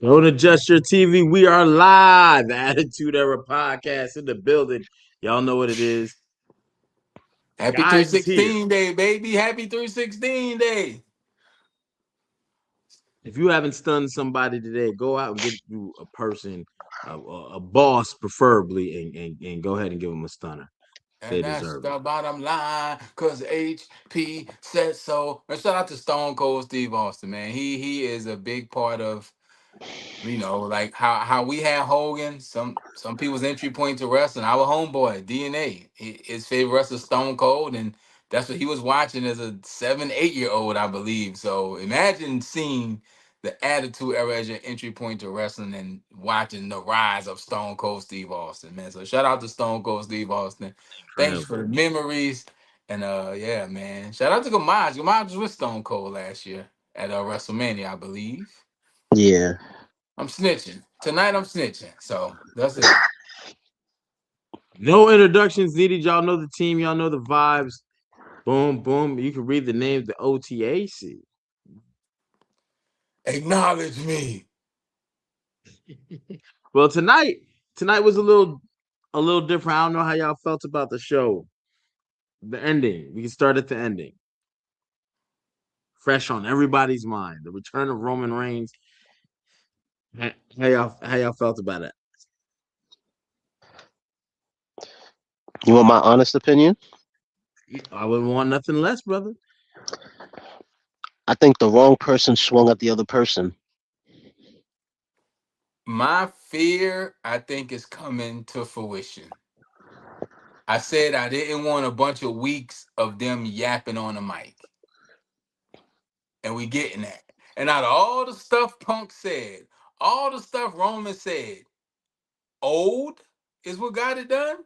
Don't adjust your TV. We are live. The Attitude Era podcast in the building. Y'all know what it is. Happy Guys is here. 316 day, baby. Happy 316 day. If you haven't stunned somebody today, go out and get you a person, a boss preferably, and go ahead and give them a stunner. They And that's deserve it. the bottom line, cause HP said so. And shout out to Stone Cold Steve Austin, man. He is a big part of like how we had Hogan. Some people's entry point to wrestling. Our homeboy DNA, his favorite wrestler Stone Cold, and that's what he was watching as a 7, 8 year old, I believe. So imagine seeing the Attitude Era as your entry point to wrestling and watching the rise of Stone Cold Steve Austin, man. So shout out to Stone Cold Steve Austin. Thanks for the Trailblazer. memories. And yeah, man. Shout out to Gamaj. Gamaj was with Stone Cold last year at WrestleMania, I believe. Yeah. I'm snitching. Tonight I'm snitching. So that's it. No introductions needed. Y'all know the team. Y'all know the vibes. Boom, boom. You can read the name of the OTAC. Acknowledge me. Well, tonight was a little different. I don't know how y'all felt about the show. The ending. We can start at the ending. Fresh on everybody's mind. The return of Roman Reigns. How y'all felt about it? You want my honest opinion? I wouldn't want nothing less, brother. I think the wrong person swung at the other person. My fear, I think, is coming to fruition. I said I didn't want a bunch of weeks of them yapping on the mic. And we getting that. And out of all the stuff Punk said, all the stuff Roman said, old is what got it done.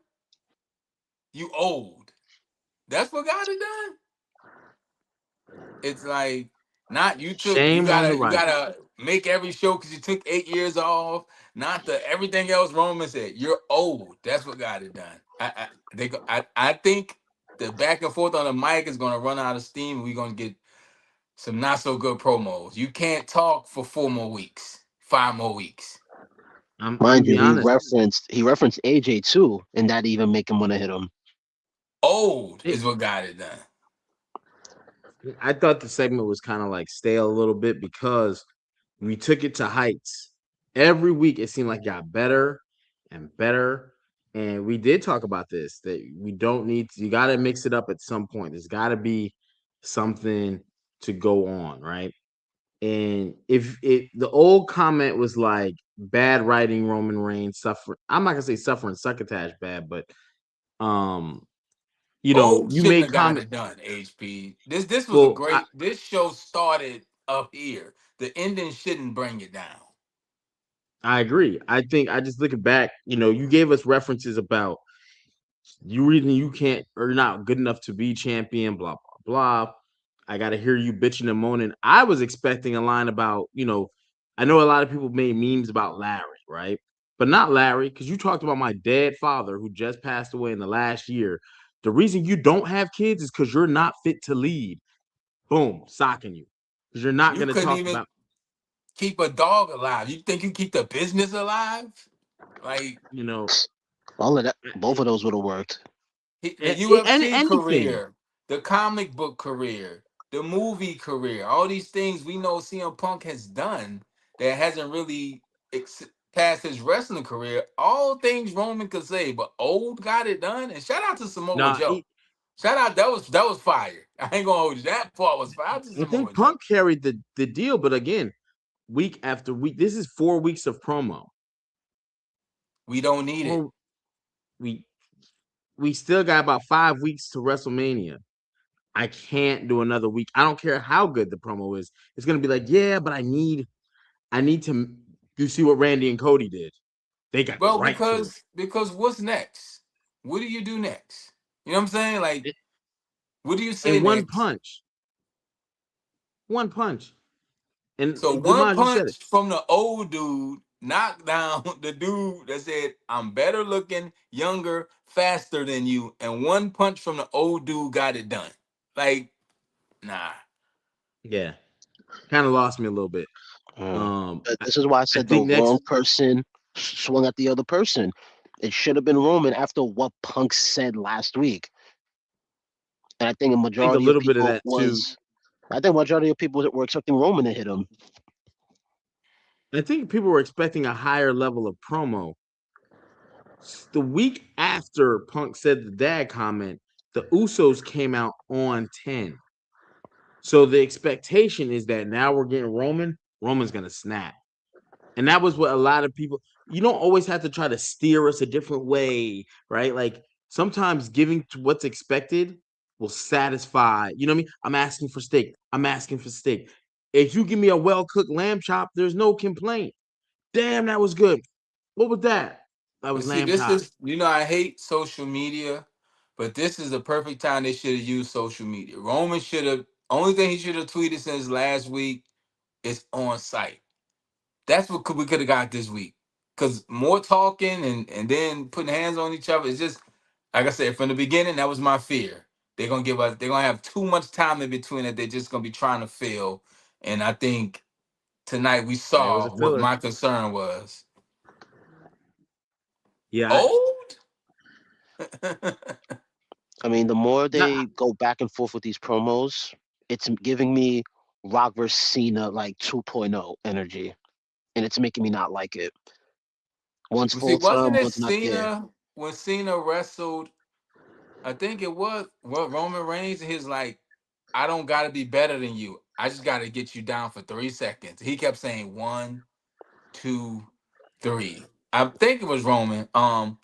You old. That's what got it done. It's like not you Shame on the gotta you writer. gotta make every show because you took 8 years off. Not the everything else Roman said. You're old. That's what got it done. I think the back and forth on the mic is gonna run out of steam. We're gonna get some not so good promos. You can't talk for 4 more weeks, 5 more weeks. I'm gonna Mind be you, he honest. referenced he referenced AJ too, and that even make him want to hit him. Old It, is what got it done. I thought the segment was kind of like stale a little bit because we took it to heights. Every week it seemed like it got better and better. And we did talk about this that we don't need to, you got to mix it up at some point. There's got to be something to go on, right? And if it the old comment was like bad writing, Roman Reigns suffer. I'm not gonna say suffering succotash bad, but um, Old you shouldn't made have got comment. it done, HP. This was a Well, I, great this show started up here. The ending shouldn't bring it down. I agree. I think I just looking back, you gave us references about you reason you can't or not good enough to be champion, blah blah blah. I gotta hear you bitching and moaning. I was expecting a line about, I know a lot of people made memes about Larry, right? But not Larry, because you talked about my dead father who just passed away in the last year. The reason you don't have kids is because you're not fit to lead. Boom, socking you. Because you're not You gonna couldn't talk even about keep a dog alive. You think you keep the business alive? Like you know All of that, both of those would have worked. the UFC anything. career, the comic book career, the movie career, all these things we know CM Punk has done that hasn't really passed his wrestling career. All things Roman could say, but old got it done. And shout out to Samoa Nah, Joe. Shout out that was fire. I ain't gonna hold you. That part was fire. Out to I think Samoa Joe. Punk carried the deal, but again, week after week, this is 4 weeks of promo. We don't need it. Or we we still got about 5 weeks to WrestleMania. I can't do another week. I don't care how good the promo is. It's gonna be like, yeah, but I need to. You see what Randy and Cody did? They got Well, right to it. because what's next? What do you do next? You know what I'm saying? Like, what do you say And one next? punch, one punch. And So one Gamaj, you said it. punch from the old dude knocked down the dude that said, "I'm better looking, younger, faster than you," and one punch from the old dude got it done. Like, nah. Yeah, kind of lost me a little bit. But this is why I I said the think wrong next. person swung at the other person. It should have been Roman after what Punk said last week. And I think a I think a majority of little bit of people that too. was I think majority of people were expecting Roman to hit him. I think people were expecting a higher level of promo. The week after Punk said the dad comment, the Usos came out on 10. So the expectation is that now we're getting Roman. Roman's gonna snap. And that was what a lot of people, you don't always have to try to steer us a different way, right? Like sometimes giving to what's expected will satisfy. You know what I mean? I'm asking for steak. I'm asking for steak. If you give me a well-cooked lamb chop, there's no complaint. Damn, that was good. What was that? That But was see, lamb this chop. is, I hate social media, but this is the perfect time they should have used social media. Roman should have, only thing he should have tweeted since last week is on site. That's what we could have got this week. Because more talking and then putting hands on each other, it's just, like I said, from the beginning, that was my fear. They're gonna have too much time in between that they're just gonna be trying to fill. And I think tonight we It was a saw what filler. my concern was. Yeah, Old? I mean, the more I, they go back and forth with these promos, it's giving me Rock versus Cena like 2.0 energy, and it's making me not like it. One's See, full wasn't time, it one's not there. Cena when Cena wrestled? I think it was Roman Reigns, and he's like, I don't gotta be better than you. I just gotta get you down for 3 seconds. He kept saying 1, 2, 3. I think it was Roman. But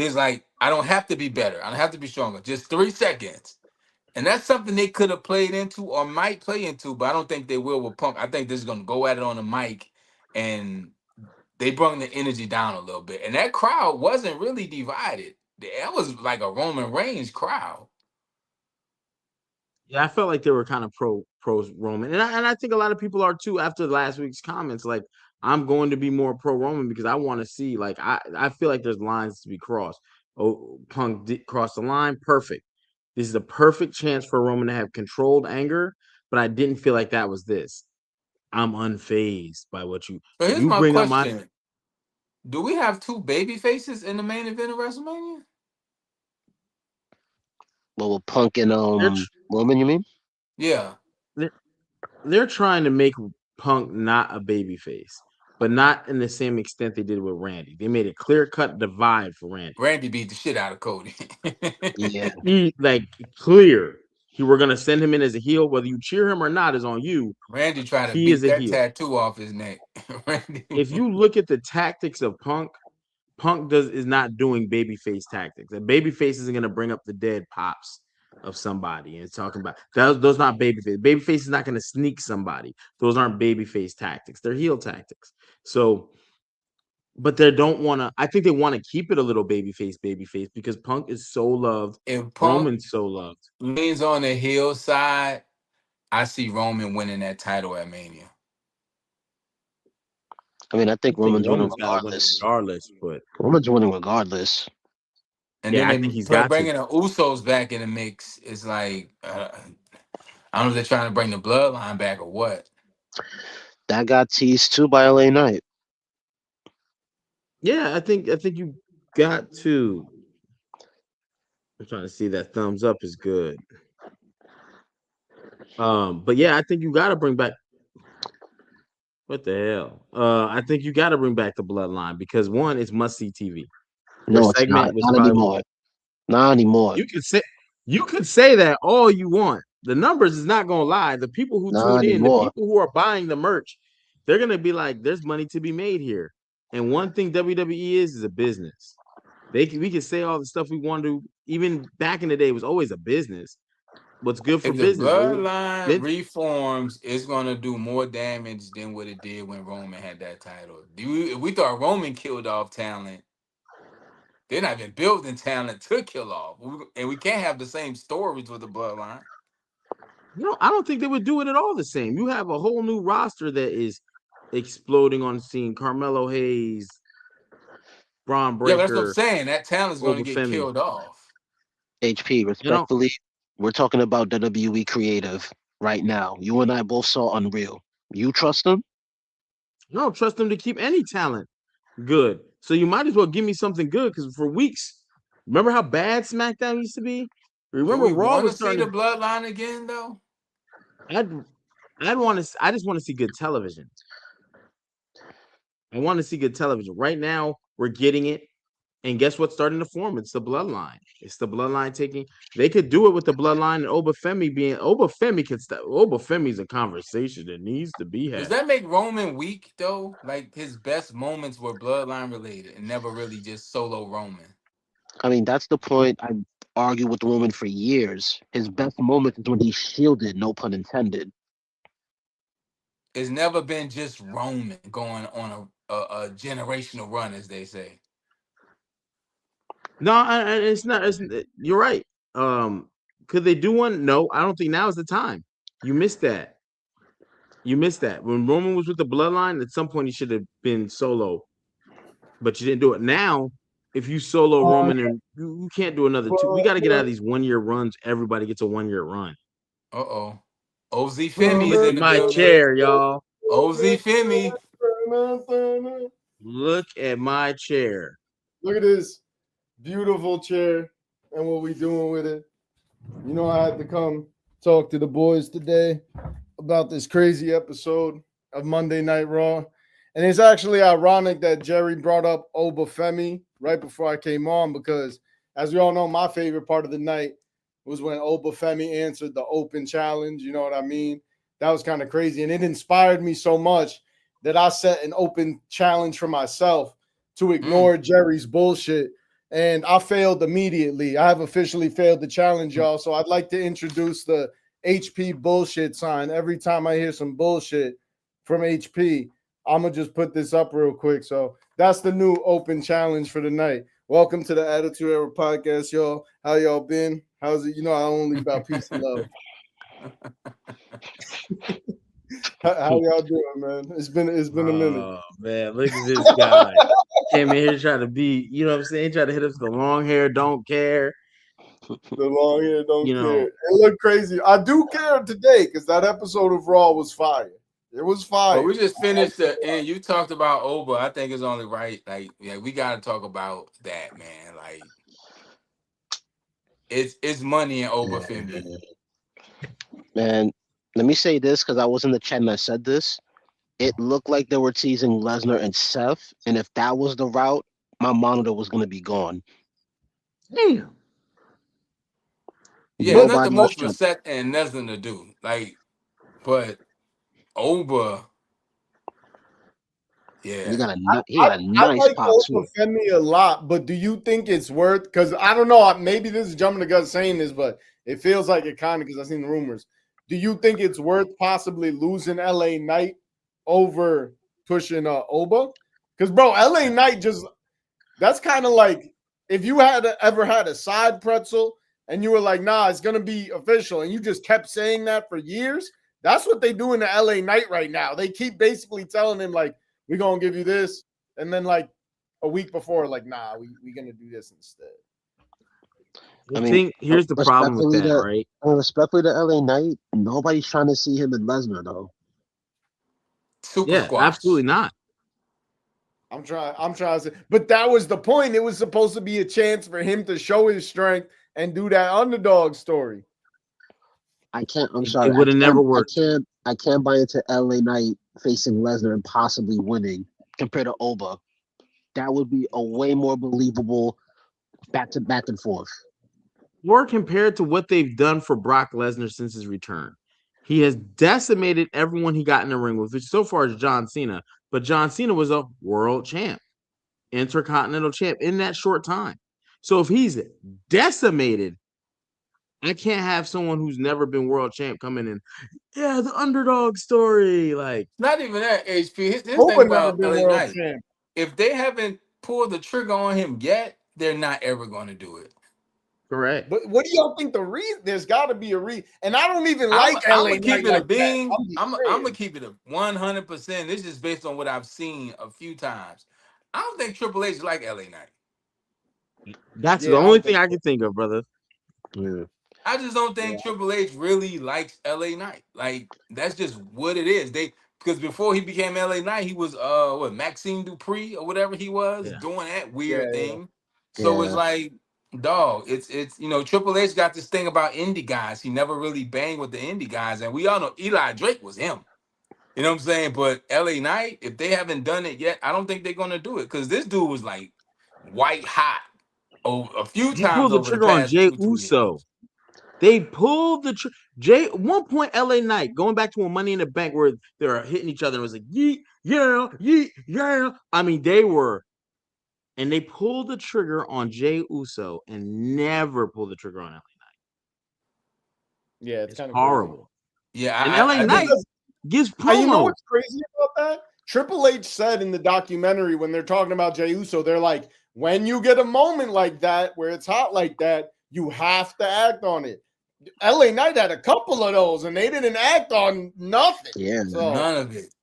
he's like, I don't have to be better. I don't have to be stronger. Just 3 seconds. And that's something they could have played into or might play into, but I don't think they will with Punk. I think they're just gonna go at it on the mic, and they brought the energy down a little bit. And that crowd wasn't really divided. That was like a Roman Reigns crowd. yeah, I felt like they were kind of pro Roman, and I think a lot of people are too after last week's comments. Like I'm going to be more pro Roman because I want to see. Like I feel like there's lines to be crossed. Oh, Punk did cross the line, perfect. This is a perfect chance for Roman to have controlled anger, but I didn't feel like that was this. I'm unfazed by what So here's you my bring up my. question. Do we have two baby faces in the main event of WrestleMania? But with Punk and They're Roman, you mean? Yeah. they're, they're trying to make Punk not a babyface, but not in the same extent they did with Randy. They made a clear cut divide for Randy. Randy beat the shit out of Cody. Yeah. Like clear. You were gonna send him in as a heel, whether you cheer him or not is on you. Randy tried to He is beat a that heel. tattoo off his neck. Randy. If you look at the tactics of Punk, Punk is not doing babyface tactics. A babyface isn't gonna bring up the dead pops of somebody and talking about those not babyface. Babyface is not gonna sneak somebody. Those aren't babyface tactics. They're heel tactics. So, but they don't want to. I think they want to keep it a little babyface, because Punk is so loved. If Punk Roman's so loved. leans on the heel side, I see Roman winning that title at Mania. I mean, I I think think Roman's winning Roman's got to win it regardless. regardless, but Roman's winning regardless. And then yeah, I they think he's got to. bringing the Usos back in the mix is like, I don't know if they're trying to bring the bloodline back or what. That got teased too by LA Knight. Yeah, I think you got to. I'm trying to see that thumbs up is good. But yeah, I think you got to bring back. What the hell? I think you got to bring back the bloodline because one, it's must see TV. Their No, it's segment not. was Not probably anymore. Not anymore. you could say that all you want. The numbers is not gonna lie. The people who Not tune in, the anymore. people who are buying the merch, they're gonna be like, "There's money to be made here." And one thing WWE is a business. We can say all the stuff we want to. Even back in the day, it was always a business. What's good for If the business? Oh, bloodline Vince, reforms, it's gonna do more damage than what it did when Roman had that title. If we thought Roman killed off talent, they're not even building talent to kill off. And we can't have the same stories with the bloodline. I don't think they would do it at all the same. You have a whole new roster that is exploding on the scene. Carmelo Hayes, Braun Yeah, but that's what I'm Breaker, saying. That talent's gonna get Obafemi. killed off. HP, respectfully, we're talking about WWE creative right now. You and I both saw Unreal. You trust them? I don't trust them to keep any talent good. So you might as well give me something good because for weeks, remember how bad SmackDown used to be? Do Remember we Raw want was to see the starting. bloodline again though? I'd want to. I just want to see good television. I want to see good television. Right now, we're getting it. And guess what's starting to form? It's the bloodline. It's the bloodline taking. They could do it with the bloodline and Obafemi being Obafemi could stop. Obafemi's a conversation that needs to be Does had. that make Roman weak though? Like his best moments were bloodline related and never really just solo Roman. I mean, that's the point I argue with Roman for years. His best moment is when he's shielded, no pun intended. It's never been just Roman going on a generational run, as they say. No, it's not. You're right. Could they do one? No, I don't think now is the time. You missed that. You missed that. When Roman was with the bloodline, at some point he should have been solo, but you didn't do it. Now, if you solo Roman and you can't do another two, we got to get out of these 1 year runs. Everybody gets a 1 year run. Uh-oh. OZ Femi is in the My building. chair, y'all. OZ Femi. Look at my chair. Look at this beautiful chair and what we doing with it. You know, I had to come talk to the boys today about this crazy episode of Monday Night Raw. And it's actually ironic that Jerry brought up Obafemi right before I came on because, as we all know, my favorite part of the night was when Obafemi answered the open challenge. You know what I mean? That was kind of crazy. And it inspired me so much that I set an open challenge for myself to ignore Jerry's bullshit. And I failed immediately. I have officially failed the challenge, y'all. So I'd like to introduce the HP bullshit sign. Every time I hear some bullshit from HP, I'm going to just put this up real quick. So that's the new open challenge for the night. Welcome to the Attitude Era podcast, y'all. How y'all been? How's it? You know, I only about peace and love. How y'all doing, man? It's been a minute. Oh man, look at this guy. Came in here trying to be, you know what I'm saying? Trying to hit us with the long hair, don't care. The long hair don't You care. know. It looked crazy. I do care today because that episode of Raw was fire. It was fire. But we just finished and you talked about Oba. I think it's only right. Like, yeah, we gotta talk about that, man. Like it's money in Oba Femi. Man, let me say this because I was in the chat and I said this. It looked like they were teasing Lesnar and Seth, and if that was the route, my monitor was going to be gone. Damn. Yeah, it's not the Nobody most was for Seth and Lesnar to do. Like, but Oba, yeah, he got a nice like pop too. Femi a lot, but do you think it's worth? Because I don't know. Maybe this is jumping the gun saying this, but it feels like it kind of because I've seen the rumors. Do you think it's worth possibly losing LA Knight over pushing Oba? Because bro, LA Knight that's kind of like if you had ever had a side pretzel and you were like, nah, it's gonna be official, and you just kept saying that for years. That's what they do in the LA Knight right now. They keep basically telling him like, we're gonna give you this, and then like a week before, like, nah, we're gonna do this instead. I think here's the problem with that, right? Respectfully to LA Knight, nobody's trying to see him and Lesnar though. Super squash. Absolutely not. I'm trying to say, but that was the point. It was supposed to be a chance for him to show his strength and do that underdog story. I'm sorry. It would have never worked. I can't buy into LA Knight facing Lesnar and possibly winning compared to Oba. That would be a way more believable back and forth. Or compared to what they've done for Brock Lesnar since his return. He has decimated everyone he got in the ring with, which so far is John Cena. But John Cena was a world champ, intercontinental champ in that short time. So if he's decimated, I can't have someone who's never been world champ come in and, yeah, the underdog story. Like, not even that, HP. His thing about LA Knight, if they haven't pulled the trigger on him yet, they're not ever going to do it. Correct. But what do y'all think the reason? There's got to be a reason. And I don't even like LA. I'm gonna keep it a bean. I'm gonna keep it a 100%. This is based on what I've seen a few times. I don't think Triple H like LA Knight. That's the only thing I can think of, brother. Yeah. I just don't think Triple H really likes LA Knight. Like, that's just what it is. Because before he became LA Knight, he was Maxine Dupree or whatever he was Yeah. doing that weird Yeah, yeah. thing. So it's Yeah. like, dog, it's Triple H got this thing about indie guys. He never really banged with the indie guys, and we all know Eli Drake was him. You know what I'm saying? But LA Knight, if they haven't done it yet, I don't think they're gonna do it because this dude was like white hot a few They times pulled the over the trigger on past Jay 2-3 years. Uso. They pulled the Jay. One point, LA Knight going back to a Money in the Bank where they were hitting each other. And it was like yeet, yeah, yeet, yeah. I mean, they were, and they pulled the trigger on Jay Uso and never pulled the trigger on LA Knight. Yeah, it's It's kind of horrible. Yeah, And I LA Knight Because- gives You know promo. what's crazy about that? Triple H said in the documentary when they're talking about Jey Uso, they're like, when you get a moment like that where it's hot like that, you have to act on it. LA Knight had a couple of those and they didn't act on nothing. Yeah. So none of it.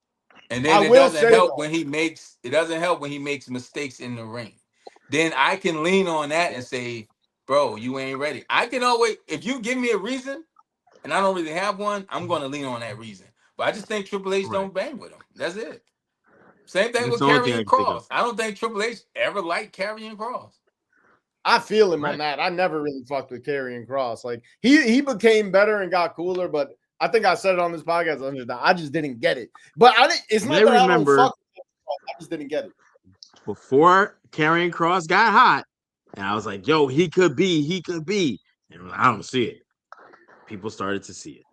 And I then it will doesn't say help though- when he makes mistakes in the ring. Then I can lean on that and say, bro, you ain't ready. I can always, if you give me a reason and I don't really have one, I'm gonna lean on that reason. But I just think Triple H don't bang with him. That's it. Same thing That's with the only thing I Karrion can think of. Kross. I don't think Triple H ever liked Karrion Kross. I feel him Right. on that. I never really fucked with Karrion Kross. Like he became better and got cooler, but I think I said it on this podcast. I just didn't get it. But it's not They that remember- I don't fuck with him. I just didn't get it. Before Karrion Kross got hot, and I was like, yo, he could be. And I don't see it. People started to see it.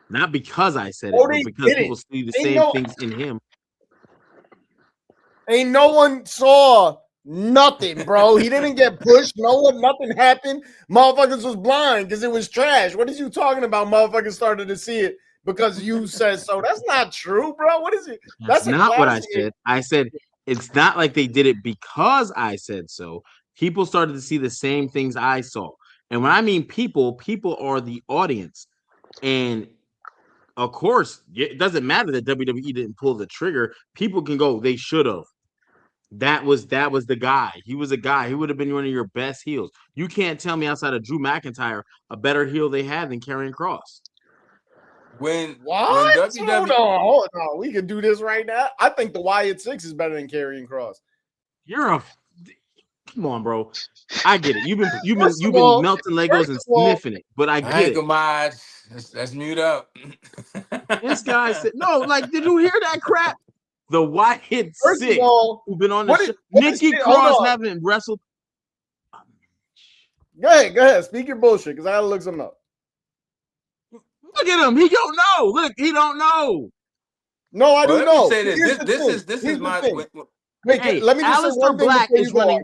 Not because I said it, Oh, but they because didn't. people see the They same know- things in him. Ain't no one saw nothing, bro. He didn't get pushed. Nothing happened. Motherfuckers was blind because it was trash. What is you talking about? Motherfuckers started to see it because you said so. That's not true, bro. What is it? That's That's a not what I classic. said. I said it's not like they did it because I said so. People started to see the same things I saw. And when I mean people are the audience. And of course, it doesn't matter that WWE didn't pull the trigger. People can go, they should have. That was the guy. He was a guy. He would have been one of your best heels. You can't tell me outside of Drew McIntyre a better heel they had than Karrion Kross. When What? WWE Hold on. We can do this right now. I think the Wyatt Six is better than Karrion Kross. Come on, bro. I get it. You've been First of all- melting Legos and first of all- sniffing it, but I get it. Mod, let's mute up. This guy said, no, like, did you hear that crap? The Wyatt First Six, of all, who've been on the what show. is- what is Nikki it? Hold Cross on. haven't wrestled. go ahead. Speak your bullshit because I gotta look something up. Look at him. He don't know. Look, he don't know. No, I Well, do let me know. say this. Here's the This thing. is Here's the my thing. Wait, Hey, let me just say Aleister one thing Black before is you go, running-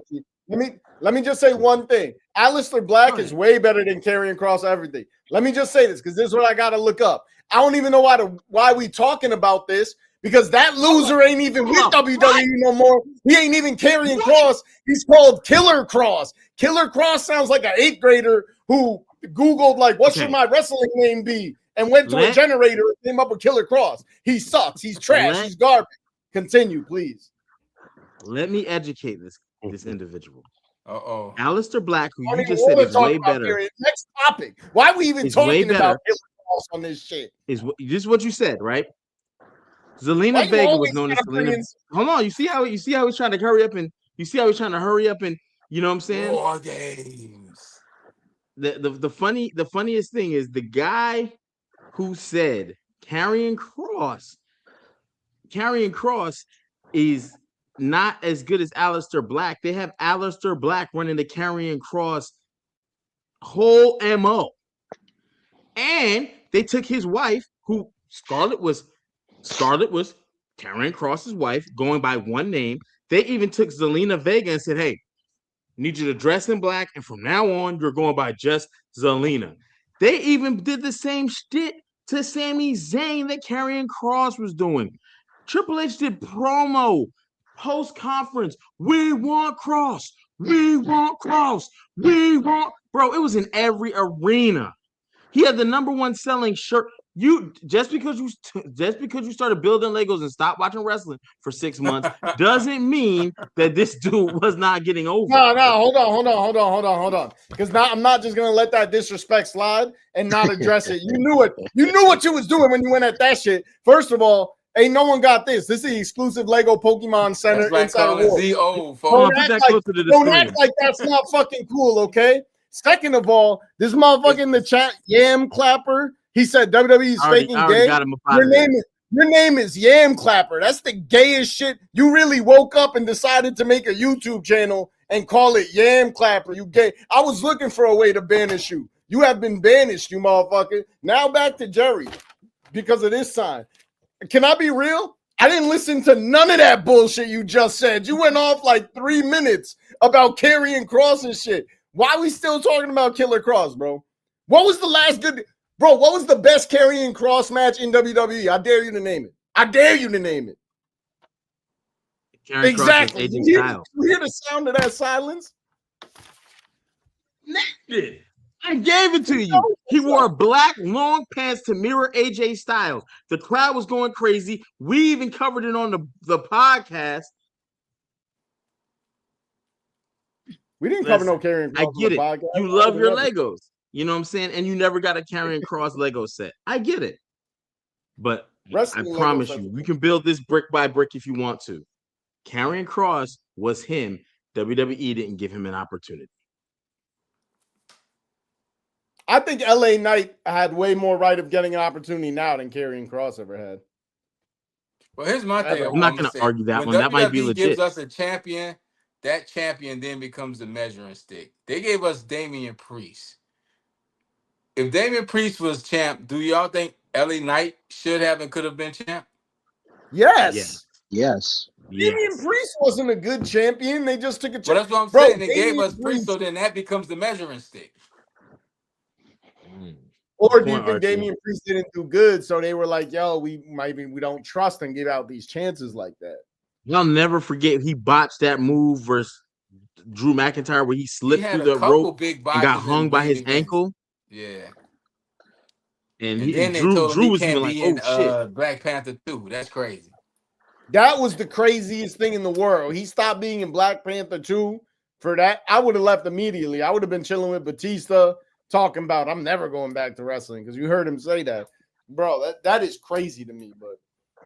Archie. Let me just say one thing. Aleister Black Go is ahead. way better than Karrion Kross everything. Let me just say this because this is what I gotta look up. I don't even know why we talking about this because that loser ain't even with Hold on. WWE no more. He ain't even Karrion Kross. He's called Killer Kross. Killer Kross sounds like an 8th grader who Googled like, what should Okay. my wrestling name be? And went to a Let- generator and came up with Killer Kross. He sucks. He's trash. Let- He's garbage. Continue, please. Let me educate this individual. Uh-oh. Aleister Black, who I don't you even just said wanna is talk way about better, Karrion. Next topic. Why are we even It's way talking about better. Killer Kross on this shit? is this is what you said, right? Why Zelina you Vega was always known as gotta bring Zelina. in- Hold on, you see how he's trying to hurry up and you know what I'm saying? War games. The funniest thing is the guy who said Karrion Kross is not as good as Aleister Black. They have Aleister Black running the Karrion Kross whole MO. And they took his wife, who Scarlett was Karrion Kross's wife, going by one name. They even took Zelina Vega and said, hey, need you to dress in black, and from now on, you're going by just Zelina. They even did the same shit to Sami Zayn that Karrion Kross was doing. Triple H did promo post-conference. We want Kross. We want Kross. We want... Bro, it was in every arena. He had the #1 selling shirt. You just because you started building Legos and stopped watching wrestling for 6 months doesn't mean that this dude was not getting over. No, hold on. Because now I'm not just gonna let that disrespect slide and not address it. You knew it. You knew what you was doing when you went at that shit. First of all, Ain't no one got this. This is the exclusive Lego Pokemon Center That's like inside of calling War. Z old, Come on, folks. put that like- closer to the Don't screen. act like that's not fucking cool, okay? Second of all, this motherfucker in the chat, Yam Clapper, he said WWE's I faking already gay. got him up out of there. Your name is Yam Clapper. That's the gayest shit. You really woke up and decided to make a YouTube channel and call it Yam Clapper. You gay. I was looking for a way to banish you. You have been banished, you motherfucker. Now back to Jerry because of this sign. Can I be real? I didn't listen to none of that bullshit you just said. You went off like 3 minutes about Karrion Kross and shit. Why are we still talking about Killer Kross, bro? What was the last good... Bro, what was the best Karrion Kross match in WWE? I dare you to name it. I dare you to name it. Karrion Exactly. Kross and AJ You Styles. hear the sound of that silence? I gave it to you. He wore black long pants to mirror AJ Styles. The crowd was going crazy. We even covered it on the podcast. We didn't cover no Listen, Karrion Kross I on get the it. podcast. You love your Never. Legos. You know what I'm saying? And you never got a Karrion Kross Lego set. I get it. But Wrestling I Lego promise sets. you, we can build this brick by brick if you want to. Karrion Kross was him. WWE didn't give him an opportunity. I think LA Knight had way more right of getting an opportunity now than Karrion Kross ever had. Well, here's my thing. I'm not going to argue that when one. That might be WWE legit. gives us a champion, that champion then becomes the measuring stick. They gave us Damian Priest. If Damian Priest was champ, do y'all think LA Knight should have and could have been champ? Yes. Yeah. Yes. Damian Priest wasn't a good champion. They just took a Well, chance. that's what I'm Bro, saying. They gave Damian us Priest, so Priest- then that becomes the measuring stick. Or do you Point, think Archie. Damian Priest didn't do good? So they were like, yo, we don't trust and give out these chances like that. Y'all never forget he botched that move versus Drew McIntyre where he He slipped had through a the couple rope big and botches got hung by main his events. ankle. Yeah. And, And then they Drew told him he was can't even like, be oh in shit. Black Panther 2. That's crazy. That was the craziest thing in the world. He stopped being in Black Panther 2 for that. I would have left immediately. I would have been chilling with Batista talking about I'm never going back to wrestling because you heard him say that. Bro, that is crazy to me, but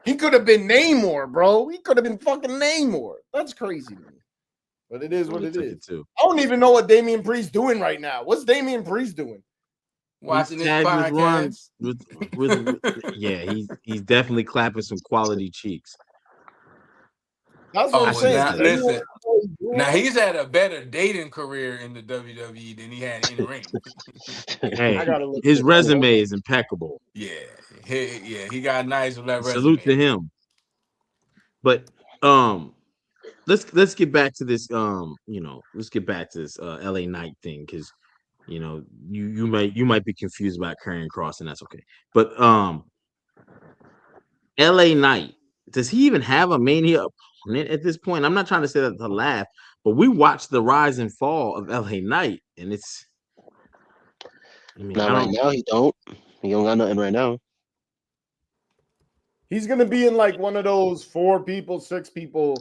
he could have been Namor, bro. He could have been fucking Namor. That's crazy to me. But it is what it is. Too. I don't even know what Damian Priest doing right now. What's Damian Priest doing? Watching this tagged his run podcast. yeah, he's definitely clapping some quality cheeks. That's what I'm saying. Now, listen. Now Now he's had a better dating career in the WWE than he had in the ring. Hey, I gotta look his at resume that. is impeccable. Yeah, he got nice with that resume. Salute to him. But let's get back to this let's get back to this LA Knight thing because you might be confused about Karrion Kross and that's okay. But LA Knight, does he even have a Mania opponent at this point? I'm not trying to say that to laugh, but we watched the rise and fall of LA Knight, and it's Not right now. He don't got nothing right now. He's gonna be in like one of those 4 people, 6 people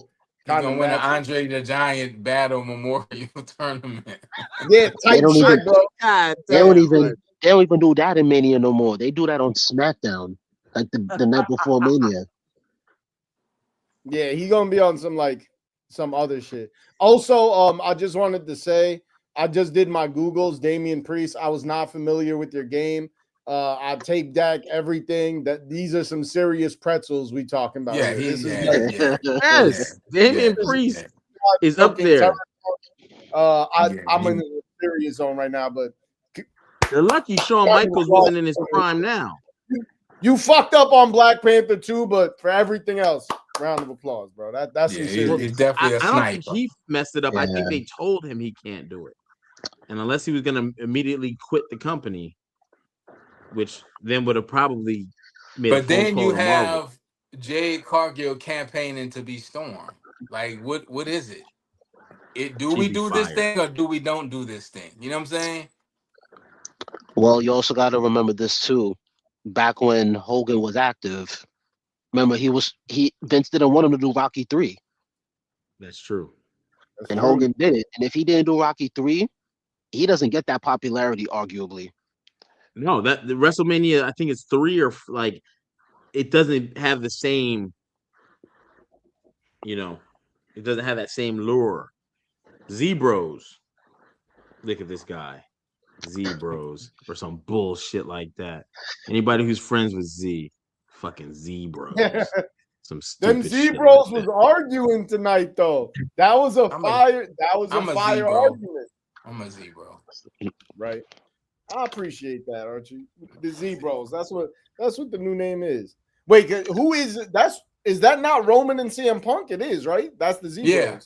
He's kind gonna of win the matches. Andre the Giant Battle Memorial Tournament. Yeah, type don't shit, even- bro. God They don't damn, even like, they don't even do that in Mania no more. They do that on SmackDown, like the night before Mania. Yeah, he's gonna be on some other shit. Also, I just wanted to say I just did my Googles, Damian Priest. I was not familiar with your game. I tape deck everything. That these are some serious pretzels we talking about. Yeah, here. This is yeah. yes, Damian Yeah. Priest Yeah. is up fucking there. terrible. I'm Yeah, in the serious zone right now, but They're lucky Shawn Michaels wasn't in his prime now. you fucked up on Black Panther too. But for everything else, round of applause, bro. That's Yeah, some serious. he's definitely I a don't think sniper. he messed it up. I think Yeah. they told him he can't do it. And unless he was going to immediately quit the company, which then would have probably made a But phone then call you to Marvel. have Jade Cargill campaigning to be Storm. Like, what is it? Do She'd we be do this fired. thing or do we don't do this thing? You know what I'm saying? Well, you also got to remember this too. Back when Hogan was active, remember Vince didn't want him to do Rocky 3, That's true. That's and true. Hogan did it. And if he didn't do Rocky 3, he doesn't get that popularity, arguably. No, that the WrestleMania, I think it's 3 or like it doesn't have the same, it doesn't have that same lure. Z-Bros. Look at this guy. Z-Bros or some bullshit like that. Anybody who's friends with Z, fucking Z-Bros. Some Them stupid shit Z-Bros like was that. arguing tonight, though. That was a I'm fire Z-Bro. argument. I'm a Z-Bro. Right. I appreciate that, Archie. The Z-Bros. That's what the new name is. Wait, who is it? Is that not Roman and CM Punk? It is, right? That's the Z-Bros. Yeah.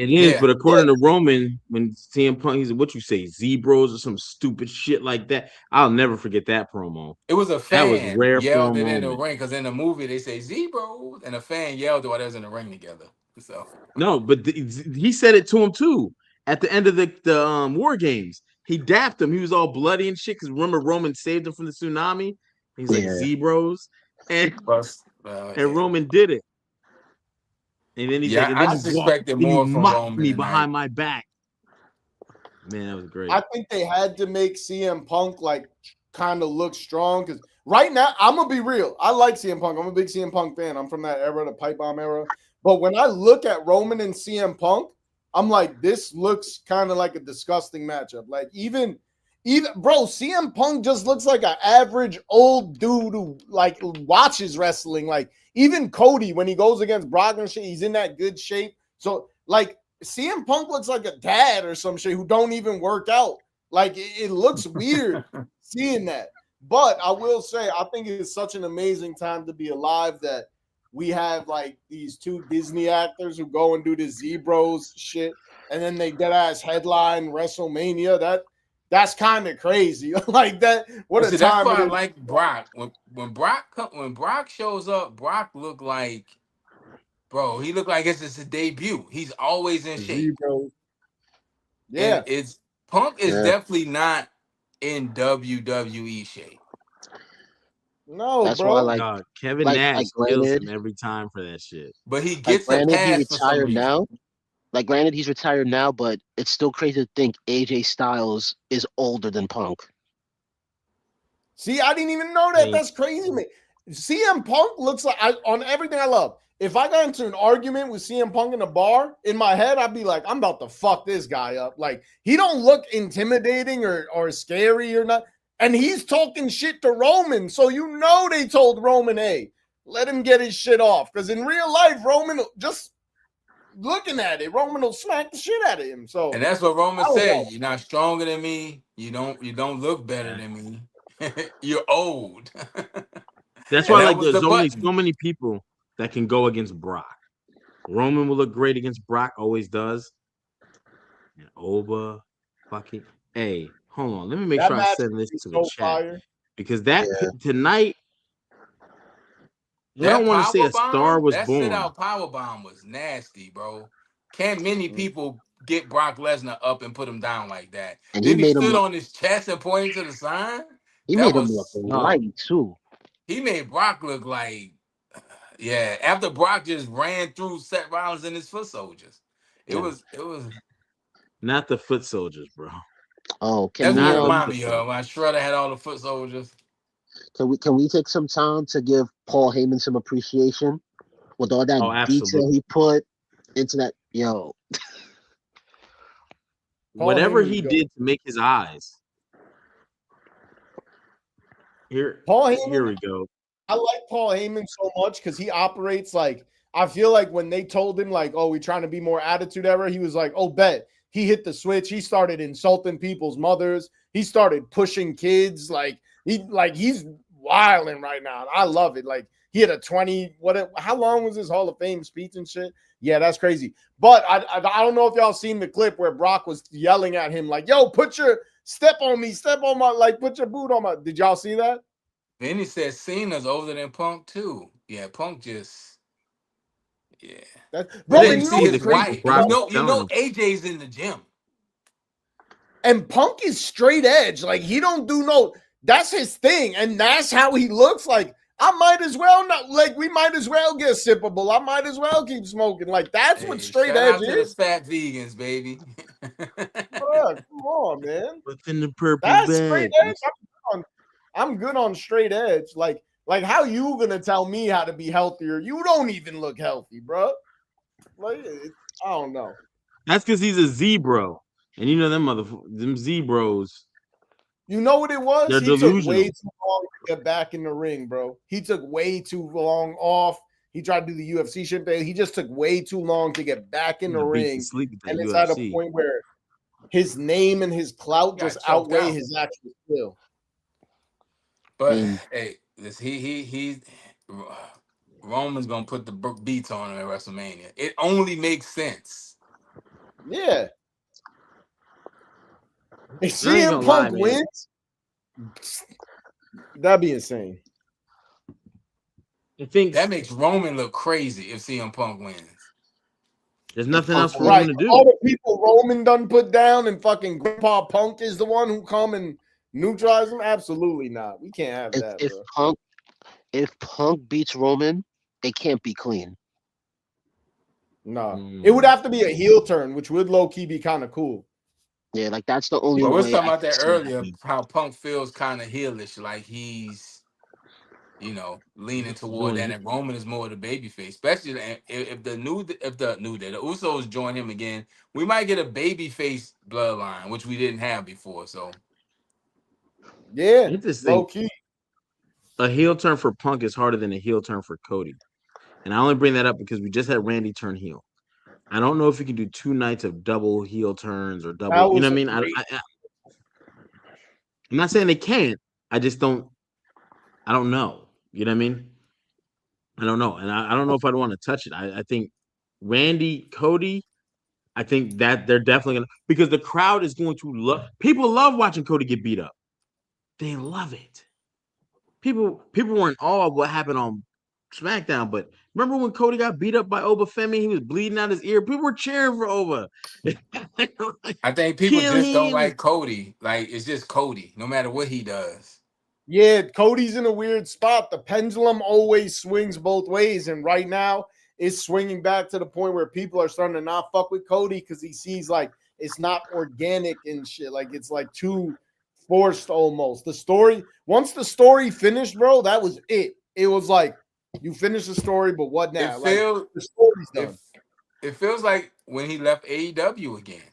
It is, Yeah. but according to Roman, when CM Punk, he's what you say, Z-Bros or some stupid shit like that. I'll never forget that promo. It was a That was fan rare for yelled a it in the moment. ring because in the movie they say Z-Bros and a fan yelled it while they was in the ring together. So No, but he said it to him too at the end of the War Games. He dapped him. He was all bloody and shit because remember Roman saved him from the tsunami. He's like Yeah. Z-Bros, and yeah. Roman did it. And then he's Yeah, like, and I then just you walked, expected and you more from mocked Roman me tonight. behind my back. Man, that was great. I think they had to make CM Punk like kind of look strong because right now, I'm gonna be real. I like CM Punk. I'm a big CM Punk fan. I'm from that era, the pipe bomb era. But when I look at Roman and CM Punk, I'm like, this looks kind of like a disgusting matchup. Like even bro, CM Punk just looks like an average old dude who like watches wrestling. Like even Cody, when he goes against Brock and shit, he's in that good shape. So like CM Punk looks like a dad or some shit who don't even work out. Like it looks weird seeing that. But I will say, I think it's such an amazing time to be alive that we have like these two Disney actors who go and do the Z-Bros shit, and then they dead ass headline WrestleMania. That's kind of crazy. Like that. What a See, time! that's why I It is. like Brock. When Brock shows up, Brock look like, bro. He looked like it's his debut. He's always in shape. Z-Bros. Yeah, And it's Punk is Yeah. definitely not in WWE shape. no, That's bro. why, like, God, Kevin like Nash kills granted, him every time for that shit. But he like gets a granted, he pass for some retired reason. now. Like granted, he's retired now, but it's still crazy to think AJ Styles is older than Punk. See, I didn't even know that. Hey. That's crazy to me. CM Punk looks like on everything I love. If I got into an argument with CM Punk in a bar, in my head, I'd be like, I'm about to fuck this guy up. Like, he don't look intimidating or scary or not. And he's talking shit to Roman. So you know they told Roman, hey, let him get his shit off. Because in real life, Roman just looking at it, Roman will smack the shit out of him. So And that's what Roman I don't said. know. You're not stronger than me. You don't look better than me. You're old. That's And why, that like, was there's the only button. so many people that can go against Brock. Roman will look great against Brock, always does. And Oba, fucking, hey, hold on, let me make That sure I match send this is to the so chat fire. because that Yeah. tonight, I That don't want to say a power star bomb, was that born. sit out power bomb was nasty, bro. Can't many people get Brock Lesnar up and put him down like that? And he Then he made him stood look, on his chest and pointed to the sign. he That made him look was light too. he made Brock look like, yeah. After Brock just ran through Seth Rollins and his foot soldiers, it was. Not the foot soldiers, bro. Oh, That's can what we it reminded me of when Shredder had all the foot soldiers. can we take some time to give Paul Heyman some appreciation with all that Oh, detail absolutely. he put into that? Yo, Paul Whatever Heyman's he good. did to make his eyes. Here Paul we go. I like Paul Heyman so much because he operates like, I feel like when they told him like, oh, we're trying to be more attitude era, he was like, oh, bet. He hit the switch. He started insulting people's mothers. He started pushing kids. He's wilding right now. I love it. Like he had a 20. How long was his Hall of Fame speech and shit? Yeah, that's crazy. But I don't know if y'all seen the clip where Brock was yelling at him like, yo, step on my, like put your boot on my. Did y'all see that? Then he said Cena's older than Punk too. Yeah, Punk just, yeah. Bro, But and then you you know see what's his crazy? wife. Brock You was telling know him. AJ's in the gym. And Punk is straight edge. Like he don't do that's his thing. And that's how he looks. Like I might as well not, like we might as well get sippable. I might as well keep smoking. Like that's what straight shout out edge to the is. fat vegans, baby. Bruh, come on, man. Within the purple That's bag. straight edge. I'm good on straight edge. Like Like, how you gonna tell me how to be healthier? You don't even look healthy, bro. Like, I don't know. That's because he's a zebra, and you know them zebras. You know what it was? They're He took way delusional. too long to get back in the ring, bro. He took way too long off. He tried to do the UFC shit, but he just took way too long to get back in the ring. Sleep with that And it's UFC. at a point where his name and his clout Got just choked outweigh out. his actual skill. But hey, he Roman's gonna put the beats on him at WrestleMania. It only makes sense. Yeah. If I ain't CM gonna lie, Punk man. wins, that'd be insane. I think That makes Roman look crazy if CM Punk wins. there's nothing Punk else for wins. Roman Right. to do. All the people Roman done put down and fucking Grandpa Punk is the one who come and neutralize him. Absolutely not. We can't have that, bro. If Punk beats Roman, it can't be clean. No. It would have to be a heel turn, which would low-key be kind of cool. Yeah, like that's the only But we way. was talking I about can that see earlier, happening. how Punk feels kind of heelish, like he's, leaning toward that, and Roman is more the babyface. Especially if the Usos join him again, we might get a babyface bloodline, which we didn't have before. So Yeah, Interesting. low-key. A heel turn for Punk is harder than a heel turn for Cody. And I only bring that up because we just had Randy turn heel. I don't know if you can do 2 nights of double heel turns or double. You know what I mean? I'm not saying they can't. I just don't. I don't know. You know what I mean? I don't know, and I don't know if I'd want to touch it. I think Randy, Cody. I think that they're definitely gonna, because the crowd is going to love. People love watching Cody get beat up. They love it. People were in awe of what happened on SmackDown, but remember when Cody got beat up by Oba Femi? He was bleeding out his ear. People were cheering for Oba. I think people Kill just don't him. like Cody. Like, it's just Cody, no matter what he does. Yeah, Cody's in a weird spot. The pendulum always swings both ways, and right now it's swinging back to the point where people are starting to not fuck with Cody because he sees like it's not organic and shit. Like it's like too forced almost. The story, once the story finished, bro, that was it. It was like you finished the story, but what now? Like the story's done. It feels like when he left AEW again,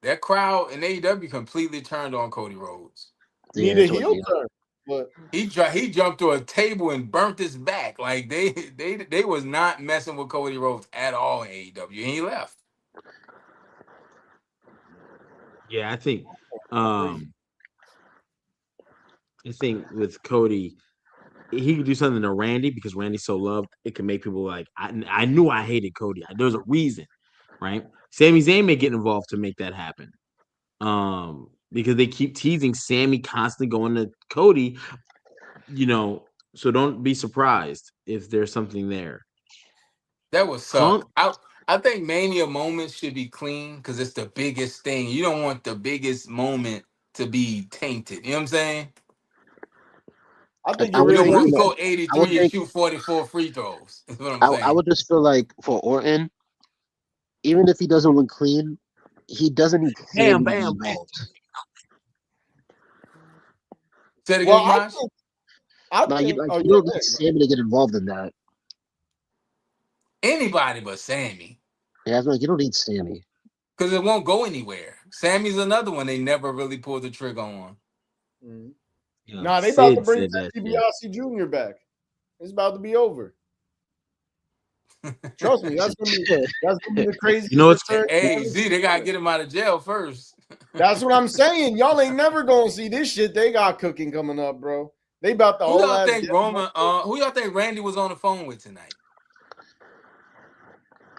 that crowd in AEW completely turned on Cody Rhodes. Need a heel turn. But he jumped to a table and burnt his back. Like they was not messing with Cody Rhodes at all in AEW, and he left. Yeah, I think with Cody, he could do something to Randy because Randy's so loved. It can make people like, I knew I hated Cody. There's a reason, right? Sami Zayn may get involved to make that happen. Because they keep teasing Sammy constantly going to Cody, so don't be surprised if there's something there. That would suck. I think Mania moments should be clean because it's the biggest thing. You don't want the biggest moment to be tainted. You know what I'm saying? I think you don't want to go 83 and shoot 44 free throws. Is what I'm saying. I would just feel like for Orton, even if he doesn't win clean, he doesn't need Sammy to be involved. Say it again, Josh. You don't need Sammy to get involved in that. Anybody but Sammy. Yeah, you don't need Sammy. Because it won't go anywhere. Sammy's another one they never really pulled the trigger on. Nah, they about to bring Ted DiBiase Jr. back. It's about to be over. Trust me, that's gonna be the craziest. Hey, Z, they gotta get him out of jail first. That's what I'm saying. Y'all ain't never gonna see this shit they got cooking coming up, bro. They about the who y'all think who y'all think Randy was on the phone with tonight?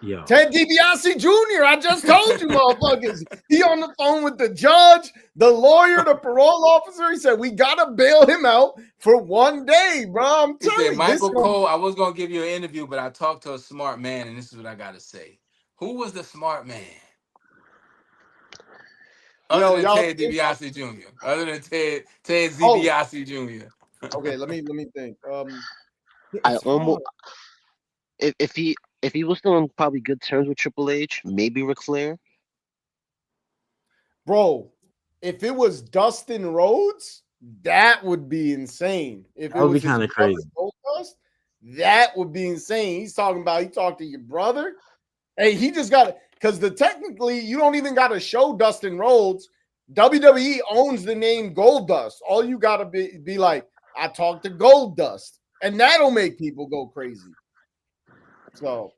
Yo. Ted DiBiase Jr. I just told you, motherfuckers. He on the phone with the judge, the lawyer, the parole officer. He said, we got to bail him out for 1 day, bro. I'm telling you. Michael Cole, I was going to give you an interview, but I talked to a smart man, and this is what I got to say. Who was the smart man? Other than Ted DiBiase Jr. Other than Ted DiBiase Jr. Okay, let me think. I almost if he was still on probably good terms with Triple H, maybe Ric Flair. Bro, if it was Dustin Rhodes, that would be insane. If that would be kind of crazy. That would be insane. He's talking about he talked to your brother. Hey, he just got it because technically you don't even got to show Dustin Rhodes. WWE owns the name Goldust. All you got to be like, I talked to Goldust, and that'll make people go crazy. So,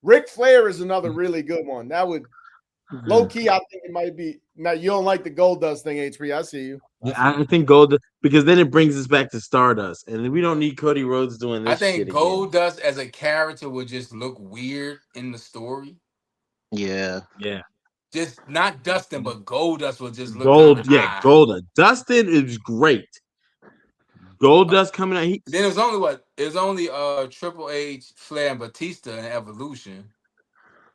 Ric Flair is another really good one. That would low key. I think it might be. Now you don't like the Goldust thing, HP. I see you. I think Gold because then it brings us back to Stardust, and we don't need Cody Rhodes doing this. I think shit again. Goldust as a character would just look weird in the story. Yeah. Just not Dustin, but Goldust will just look Gold. kinda Yeah, odd. Goldust. Dustin is great. Goldust coming out. Then it was only what? It was only Triple H, Flair, and Batista in Evolution.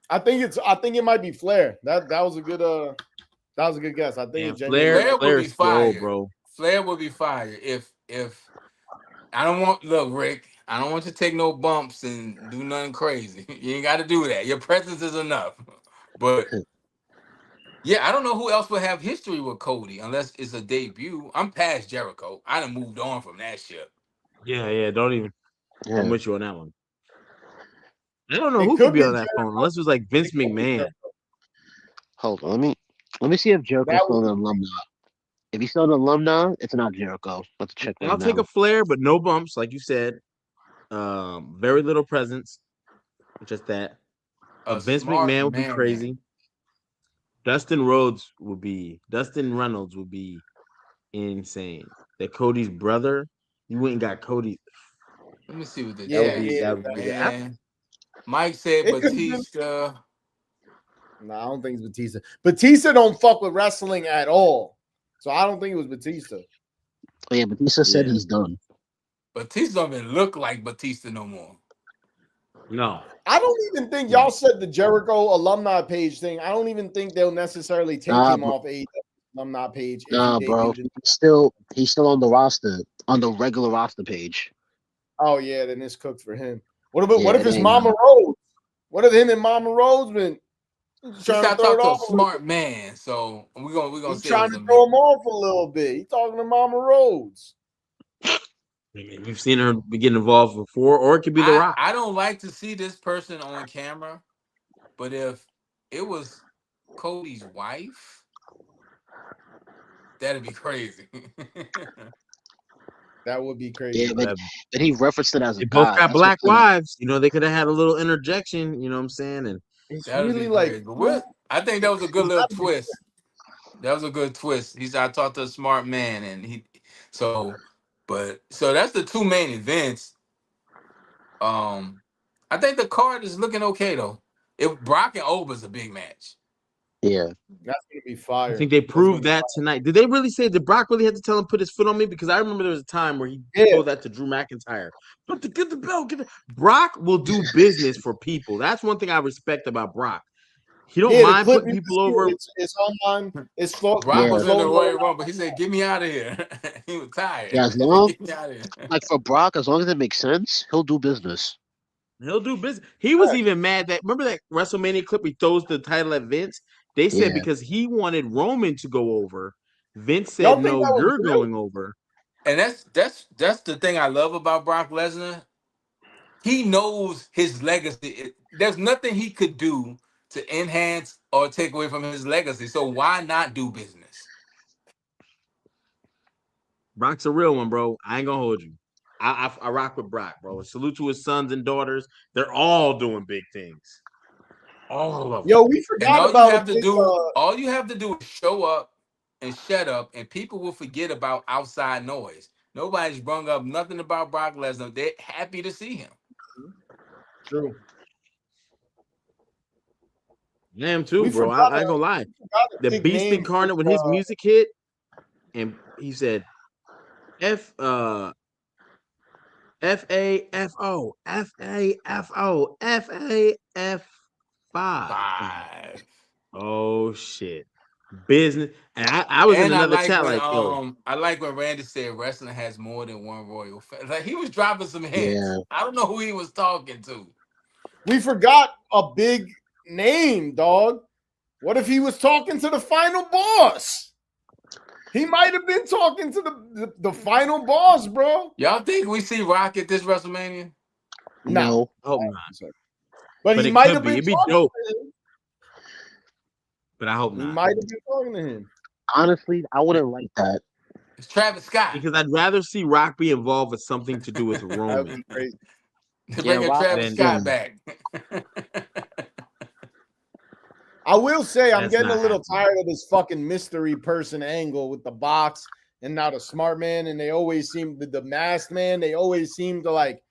I think it might be Flair. That was a good guess. I think it's Flair would be slow, fire, bro. Flair would be fire if I don't want Rick. I don't want you to take no bumps and do nothing crazy. You ain't got to do that. Your presence is enough. But yeah, I don't know who else would have history with Cody unless it's a debut. I'm past Jericho. I done moved on from that shit. Yeah. Don't even. Yeah. I'm with you on that one. I don't know It who could could be be on that phone unless it was like Vince McMahon. Hold on. Let me see if Jericho's That still an alumni. If he's still an alumni, it's not Jericho. Let's check right I'll now. take a Flair, but no bumps, like you said. Very little presence. Just that. Vince smart McMahon would be man. crazy. Dustin Reynolds would be insane. That Cody's brother, you went and got Cody. Let me see what the Yeah, chat yeah, said, yeah. man. Mike said It could've been- Batista. No, I don't think it's Batista. Batista don't fuck with wrestling at all. So I don't think it was Batista. Oh, yeah, Batista said Yeah. he's done. Batista don't even look like Batista no more. No. I don't even think y'all said the Jericho alumni page thing. I don't even think they'll necessarily take him off a alumni page. If Nah, he bro. debuted in- He's still on the roster, on the regular roster page. Oh yeah, then it's cooked for him. What if Yeah, it's it Mama Rose? What if him and Mama Rose been He's trying trying to throw it to off? a smart man, so we're gonna He's say trying to throw him off a little bit. He's talking to Mama Rose. I mean, you've seen her be getting involved before, or it could be The Rock. I don't like to see this person on camera, but if it was Cody's wife, that'd be crazy. That would be crazy. Yeah, but he referenced it as a They guy. both got That's black what's up. wives. You know, they could have had a little interjection. You know what I'm saying? And It's That'd really be like crazy. But I think that was a good little twist. That was a good twist. He said, I talked to a smart man, and so that's the two main events. I think the card is looking okay though. If Brock and Ober's a big match. Yeah. that's gonna be fire. I think they proved that tonight. Did they really say, did Brock really have to tell him put his foot on me? Because I remember there was a time where he told that to Drew McIntyre. But to get the belt, Brock will do business for people. That's one thing I respect about Brock. He don't mind putting people over. It's online. It's for Brock was in the Royal Rumble. He said, "Get me out of here." He was tired. Yeah, as long Get me out of here. like for Brock, as long as it makes sense, he'll do business. He'll do business. He was even mad that remember that WrestleMania clip he throws the title at Vince? They said because he wanted Roman to go over. Vince said, no, you're going over. And that's the thing I love about Brock Lesnar. He knows his legacy. There's nothing he could do to enhance or take away from his legacy. So why not do business? Brock's a real one, bro. I ain't gonna hold you. I rock with Brock, bro. Salute to his sons and daughters. They're all doing big things. All of them. Yo, we forgot about all you have to do is show up and shut up, and people will forget about outside noise. Nobody's brung up nothing about Brock Lesnar. They're happy to see him. True. I am too, bro. I ain't gonna lie. The Beast Incarnate, when his music hit, and he said, F-A-F-O, F-A-F-O, F-A-F-5. Oh, shit. Business. And I was in another chat like, yo. I like when Randy said wrestling has more than one royal family. Like, he was dropping some hints. Yeah. I don't know who he was talking to. We forgot a big name, dog. What if he was talking to the final boss? He might have been talking to the final boss, bro. Y'all think we see Rock at this WrestleMania? No. I hope not. But But he it might could have be. been It'd be talking dope. to him. But I hope He not. might have been talking to him. Honestly, I wouldn't like that. It's Travis Scott. Because I'd rather see Rock be involved with something to do with That would Roman. be crazy. Bringing Rock- Travis then- Scott back. I will say I'm That's getting a not little tired of this fucking mystery person angle with the box and now the smart man, and they always seem the masked man. They always seem to like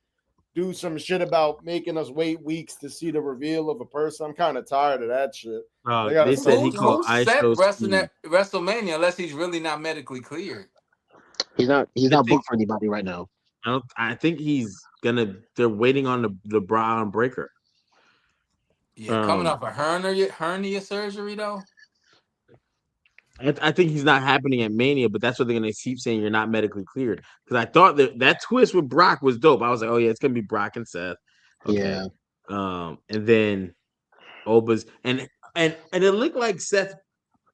do some shit about making us wait weeks to see the reveal of a person. I'm kind of tired of that shit. They gotta They said he focus. called Who's Seth ISO wrestling Speed. at WrestleMania unless he's really not medically cleared? He's not think- booked for anybody right now. I think they're waiting on the Braun Breaker. Yeah, coming Um, off a hernia surgery though. I think he's not happening at Mania, but that's what they're gonna keep saying. You're not medically cleared. Because I thought that twist with Brock was dope. I was like, oh yeah, it's gonna be Brock and Seth. Okay. Yeah. And then Oba's and it looked like Seth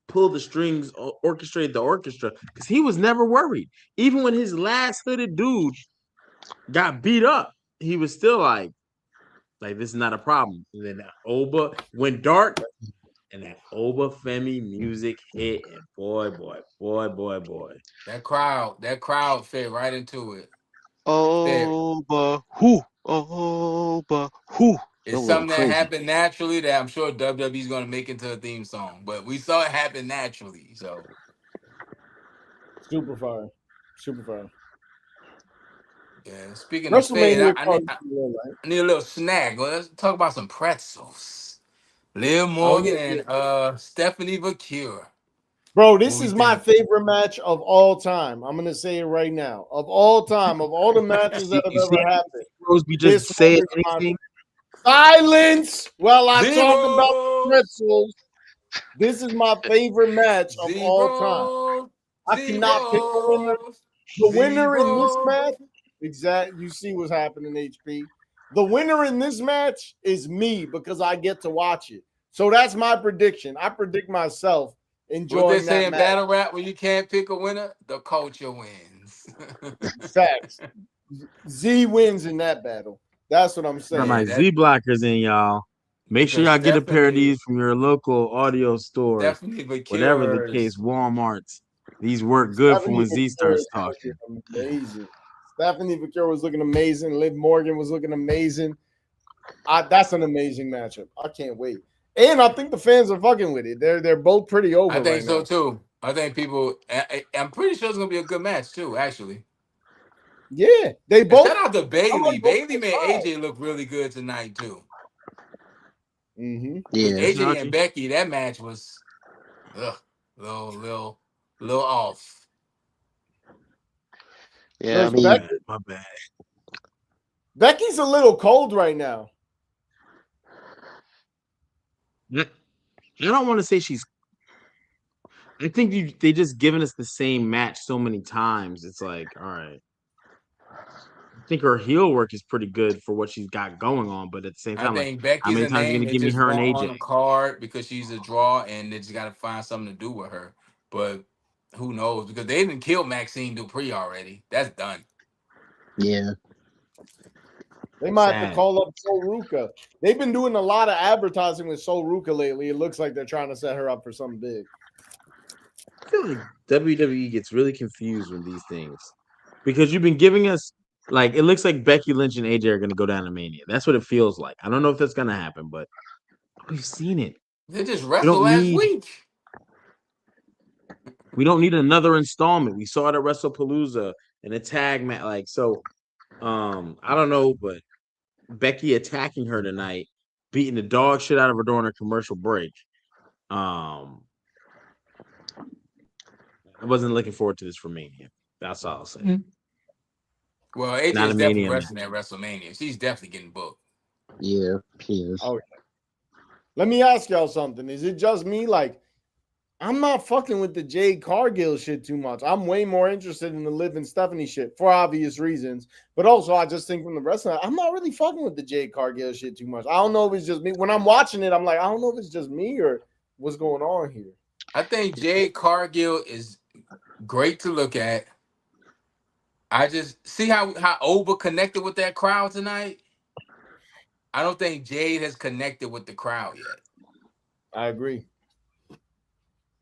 pulled the strings, orchestrated the orchestra, because he was never worried. Even when his last hooded dude got beat up, he was still like this is not a problem. And then that Oba went dark, and that Oba Femi music hit, and boy. That crowd fit right into it. But who? But who? It's That something was that crazy. happened naturally that I'm sure WWE's gonna make into a theme song. But we saw it happen naturally. So Super fire. Super fire. yeah. Speaking of fade, WrestleMania I card, right? need a little snack. Well, let's talk about some pretzels. Liv Morgan and Stephanie Vacure. Bro, this What is we my think? favorite match of all time. I'm gonna say it right now. Of all time, of all the matches that have You see ever happened. Rose be This just saying one is my- anything. Silence while I Zero. talk about pretzels. This is my favorite match of all time. I cannot pick a winner. The winner in this match, exactly. You see what's happening, HP. The winner in this match is me because I get to watch it. So that's my prediction. I predict myself What they enjoying say that in match. battle rap when you can't pick a winner, the culture wins. Facts. Z wins in that battle. That's what I'm Got saying. my that- Z blockers in, y'all. Make sure y'all get a pair of Definitely- these from your local audio store, Definitely Vacure. whatever the case, Walmart's. These work good for when Z starts talking. Amazing. Stephanie Vacure was looking amazing. Liv Morgan was looking amazing. That's an amazing matchup. I can't wait. And I think the fans are fucking with it. They're both pretty over. I think right so now. too. I think people. I'm pretty sure it's gonna be a good match too. Actually, Yeah, they and both. shout out to Bailey. like Bailey both made sides. AJ look really good tonight too. Mm-hmm. Yeah. AJ and Becky, that match was, little off. Yeah, I mean, My bad. Becky's a little cold right now. I don't want to say she's. I think they just given us the same match so many times. It's like, all right. I think her heel work is pretty good for what she's got going on, but at the same I time, think how Becky's many a times are you name gonna they give me just her and want on AJ? a card because she's a draw, and they just got to find something to do with her. But who knows? Because they didn't kill Maxine Dupree already. That's done. yeah. They might have Sad. to call up Sol Ruka. They've been doing a lot of advertising with Sol Ruka lately. It looks like they're trying to set her up for something big. I feel like WWE gets really confused with these things because you've been giving us like it looks like Becky Lynch and AJ are gonna go down to Mania. That's what it feels like. I don't know if that's gonna happen, but we've seen it. They just wrestled don't last need- week. We don't need another installment. We saw it at WrestlePalooza in a tag match. Like so, I don't know, but Becky attacking her tonight, beating the dog shit out of her during her commercial break. I wasn't looking forward to this for Mania. That's all I'll say. Well, Not AJ's a definitely Mania wrestling at WrestleMania. She's definitely getting booked. Yeah, she is. Oh, Let me ask y'all something. Is it just me? Like, I'm not fucking with the Jade Cargill shit too much. I'm way more interested in the Liv and Stephanie shit for obvious reasons. But also, I just think from the rest of it, I'm not really fucking with the Jade Cargill shit too much. I don't know if it's just me. When I'm watching it, I'm like, I don't know if it's just me or what's going on here. I think Jade Cargill is great to look at. I just see how Oba connected with that crowd tonight. I don't think Jade has connected with the crowd yet. I agree.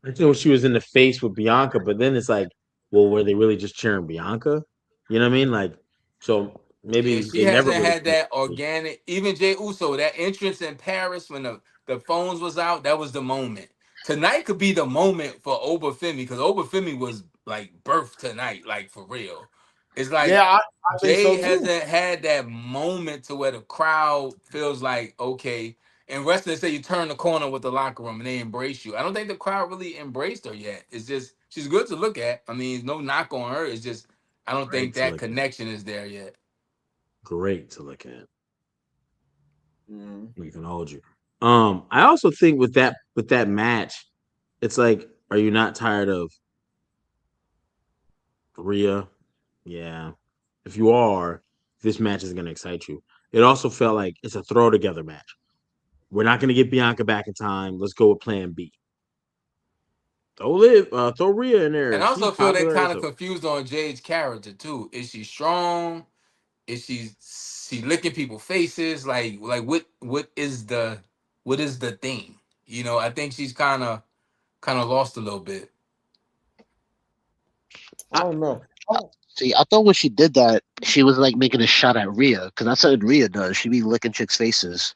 I know she was in the face with Bianca, but then it's like, well, were they really just cheering Bianca? You know what I mean? Like, so Yeah, maybe she they never hasn't really had that connected. organic. Even Jay Uso, that entrance in Paris when the phones was out, that was the moment. Tonight could be the moment for Obafemi because Obafemi was like birthed tonight, like for real. It's like Yeah, I think Jay so too. hasn't had that moment to where the crowd feels like okay. And wrestling say you turn the corner with the locker room and they embrace you. I don't think the crowd really embraced her yet. It's just she's good to look at. I mean, no knock on her. It's just I don't think Great to that look at. connection is there yet. Great to look at. Mm. We can hold you. I also think with that match, it's like, are you not tired of Rhea? Yeah. If you are, this match is gonna excite you. It also felt like it's a throw together match. We're not gonna get Bianca back in time. Let's go with plan B. Throw Rhea in And there. I She's also feel they popular kind as of a confused on Jade's character too. Is she strong? Is she licking people's faces? Like what is the thing? You know, I think she's kind of lost a little bit. I don't know. See, I thought when she did that, she was like making a shot at Rhea, because that's what Rhea does. She be licking chicks' faces.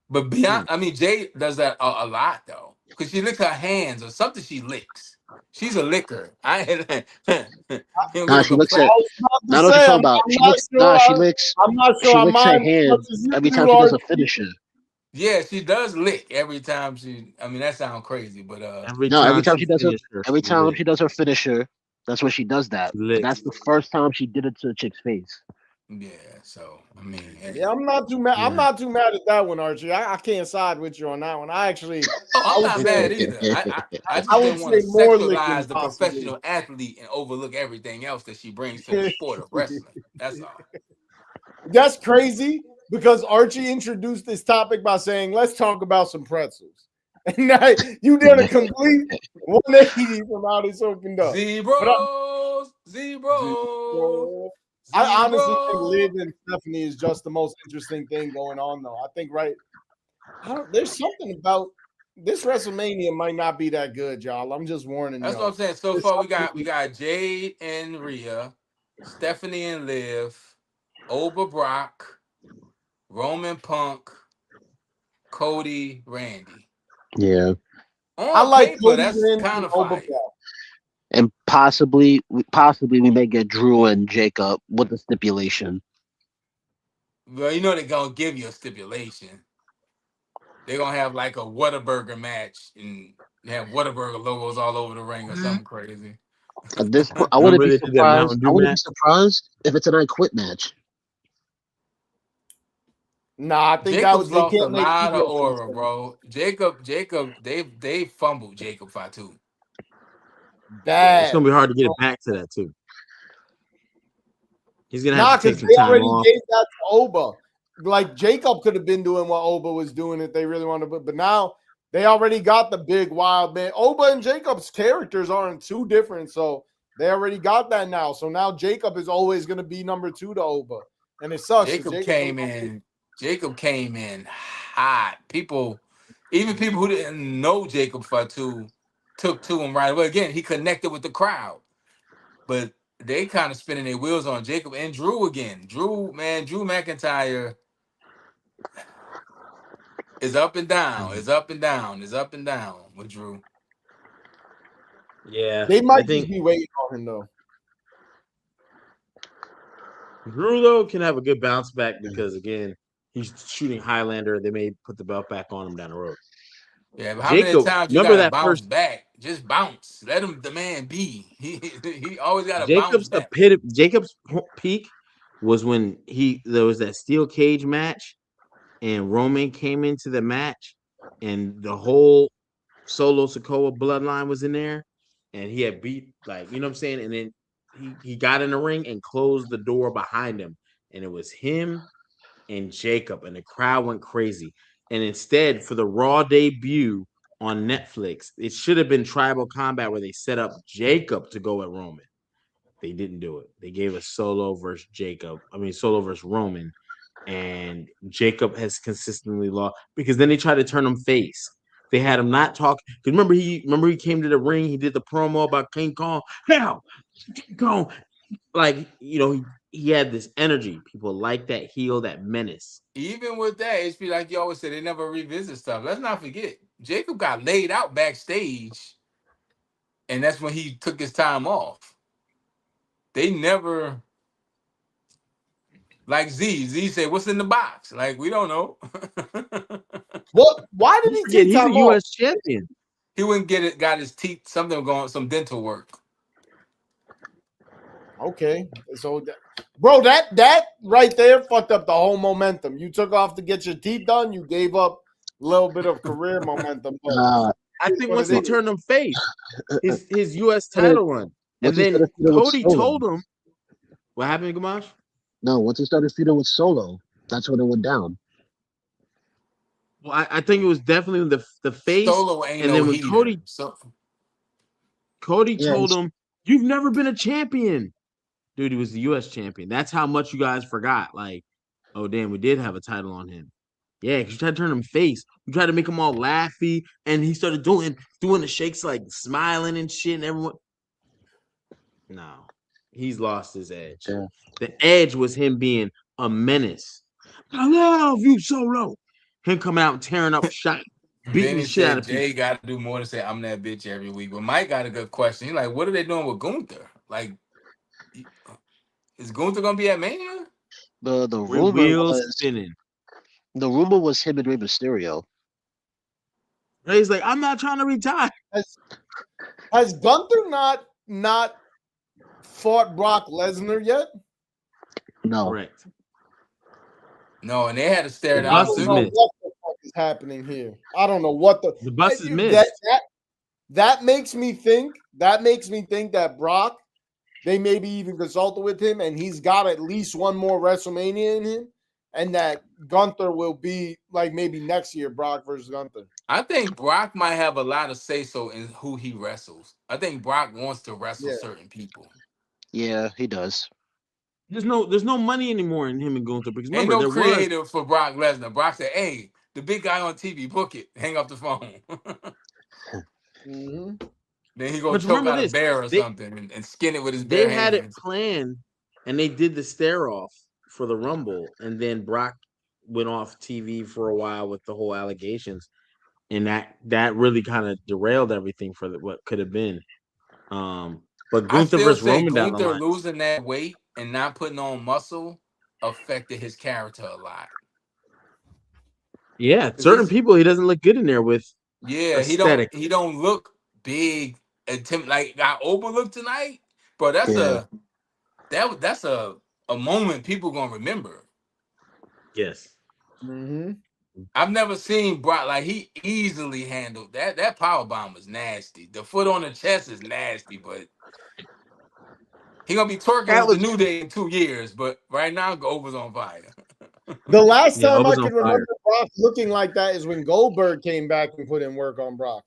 But Hmm. beyond, I mean, Jade does that a lot though, because she licks her hands or something. She licks. She's a licker. I don't give Nah, a she looks at. complaint. I was about I to know what you're say, talking about. I'm She not licks. sure. Nah, she licks. I'm not sure She I licks her mind as much hand as you every time do, she does a Archie. finisher. Yeah, she does lick every time she. I mean, that sounds crazy, but Every No, every time time she she does her, finished her, every she time lit. she does her finisher, that's when she does that. She But lit. that's the first time she did it to a chick's face. yeah. So I mean, Yeah, hey. I'm not too mad. I'm Yeah. not too mad at that one, Archie. I can't side with you on that one. I Oh, I'm would not say, mad either. I I just would didn't want to say more licking sexualize the possibly. professional athlete and overlook everything else that she brings to the sport of wrestling. That's all. That's crazy because Archie introduced this topic by saying, "Let's talk about some pretzels," and now you did a complete 180 from how this opened up. But Zebros, zebros, I honestly think zebros. Liv and Stephanie is just the most interesting thing going on, though. I think there's something about this WrestleMania might not be that good, y'all. I'm just warning That's what I'm y'all. saying. So There's far, we something- got Jade and Rhea, Stephanie and Liv, Oba Brock, Roman Punk, Cody, Randy. Yeah, I On like paper, Cody that's Randy kind and of Oba fire. Brock. and possibly we may get Drew and Jacob with the stipulation. Well, you know they're gonna give you a stipulation. They're gonna have like a Whataburger match and have Whataburger logos all over the ring or something crazy. At this point, I wouldn't Remember be they did that surprised. Mountain I Dew wouldn't be match? surprised if it's an I Quit match. Nah, I think Jacob's they lost a can't make lot of either of aura, them. bro. Jacob, they fumbled Jacob Fatu. Yeah, it's gonna Bad. be hard to get it back to that too. He's gonna have Nah, to take because some they time already off. gave that to Oba. Like Jacob could have been doing what Oba was doing if they really wanted to, but now they already got the big wild man. Oba and Jacob's characters aren't too different, so they already got that now. So now Jacob is always going to be number 2 to Oba, and it sucks because Jacob Jacob. came in. Jacob came in hot. Even people who didn't know Jacob Fatu, took to him right away. Again, he connected with the crowd, but they kind of spinning their wheels on Jacob and Drew again. Drew McIntyre is up and down. Is up and down. Is up and down with Drew. Yeah, They I might just think be waiting on him though. Drew though can have a good bounce back because again he's shooting Highlander. They may put the belt back on him down the road. Yeah, but how many Jacob, times you remember gotta that bounce first back? Just bounce. Let him the man be. He always gotta bounce Jacob's back. peak was when there was that steel cage match and Roman came into the match and the whole Solo Sokoa bloodline was in there and he had beat like you know what I'm saying and then he got in the ring and closed the door behind him and it was him and Jacob and the crowd went crazy and instead for the Raw debut on Netflix it should have been Tribal Combat where they set up Jacob to go at Roman. They didn't do it. They gave us Solo versus Roman and Jacob has consistently lost because then they tried to turn him face. They had him not talk. Because remember he came to the ring. He did the promo about King Kong. Hell, King Kong. Like he had this energy. People like that heel, that menace. Even with that, HP, like you always say, they never revisit stuff. Let's not forget, Jacob got laid out backstage, and that's when he took his time off. They never, like Z said, what's in the box? Like, we don't know. What? Why did he Forget, take he's a time off? U.S. champion. He wouldn't got his teeth, something going, some dental work. Okay, so bro, that right there fucked up the whole momentum. You took off to get your teeth done. You gave up a little bit of career momentum. But I think what once it they is. turned him face, his U.S. title run, and Once he then started feuding with Cody Solo. told him, "What happened, Gamash?" No, once he started feuding with Solo, that's when it went down. Well, I think it was definitely the face, Solo ain't and no then when heater. Cody Yeah, told him, "You've never been a champion." Dude, he was the U.S. champion. That's how much you guys forgot. Like, oh damn, we did have a title on him. Yeah, because you tried to turn him face. You tried to make him all laughy, and he started doing the shakes, like smiling and shit, and everyone. No, he's lost his edge. Yeah. The edge was him being a menace. I love you, Solo. Him coming out and tearing up shot, beating Vinny the shit out said of people. Jay got to do more than say I'm that bitch every week. But Mike got a good question. He's like, what are they doing with Gunther? Like, is Gunther gonna be at Mania? The With rumor wheels was spinning. him and Rey Mysterio. He's like, I'm not trying to retire. Has Gunther not fought Brock Lesnar yet? No. Correct. No, and they had to stare The down. I bus don't is know missed. what the fuck is happening here. I don't know what The bus is missed. That makes me think that Brock, they maybe even consulted with him, and he's got at least one more WrestleMania in him, and that Gunther will be like maybe next year, Brock versus Gunther. I think Brock might have a lot of say so in who he wrestles. I think Brock wants to wrestle certain people. Yeah, he does. There's no money anymore in him and Gunther because Ain't remember no there creative for Brock Lesnar. Brock said, "Hey, the big guy on TV, book it. Hang up the phone." Mm-hmm. Then he go But choke remember out a this, bear or they- something and skin it with his they bare had it hands. planned and they did the stare off for the Rumble, and then Brock went off TV for a while with the whole allegations, and that really kind of derailed everything for what could have been. But I Gunther still versus say Roman down the Gunther line. losing that weight and not putting on muscle affected his character a lot. Yeah, certain people he doesn't look good in there with. Yeah, aesthetic. he don't look big and like how Oba looked tonight, bro. That's that's a moment people gonna remember. Yes. Mm-hmm. I've never seen Brock like he easily handled that. That power bomb was nasty. The foot on the chest is nasty, but he gonna be twerking with the New Day in 2 years. But right now, Oba's on fire. The last time I Oba's on could remember fire. Brock looking like that is when Goldberg came back and put in work on Brock.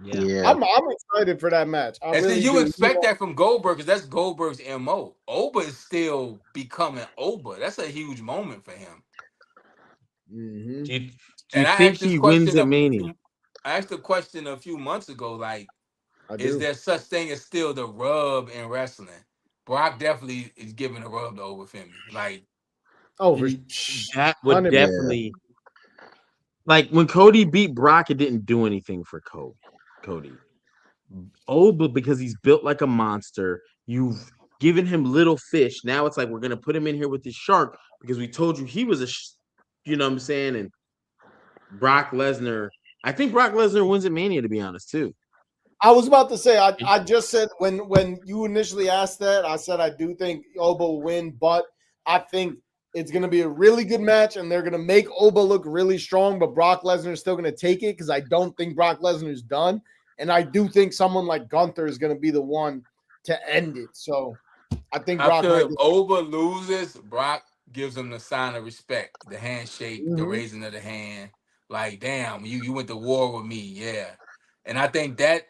Yeah. I'm excited for that match. I And really see, you do. expect that from Goldberg because that's Goldberg's MO. Oba is still becoming Oba. That's a huge moment for him. Mm-hmm. Do you And I think asked this he wins question at Mania? I asked a question a few months ago, like, I is do. there such thing as still the rub in wrestling? Brock definitely is giving a rub to Oba Femi. Like, Oh, that would 100%. definitely like when Cody beat Brock, it didn't do anything for Cody. Oba, because he's built like a monster, you've given him little fish. Now it's like we're gonna put him in here with this shark because we told you he was you know what I'm saying? And Brock Lesnar, I think Brock Lesnar wins at Mania, to be honest, too. I was about to say, I just said when you initially asked that, I said I do think Oba will win, but I think it's going to be a really good match, and they're going to make Oba look really strong, but Brock Lesnar is still going to take it because I don't think Brock Lesnar is done, and I do think someone like Gunther is going to be the one to end it. So I think I feel if Oba loses, Brock gives him the sign of respect, the handshake, the raising of the hand. Like, damn, you went to war with me, yeah. And I think that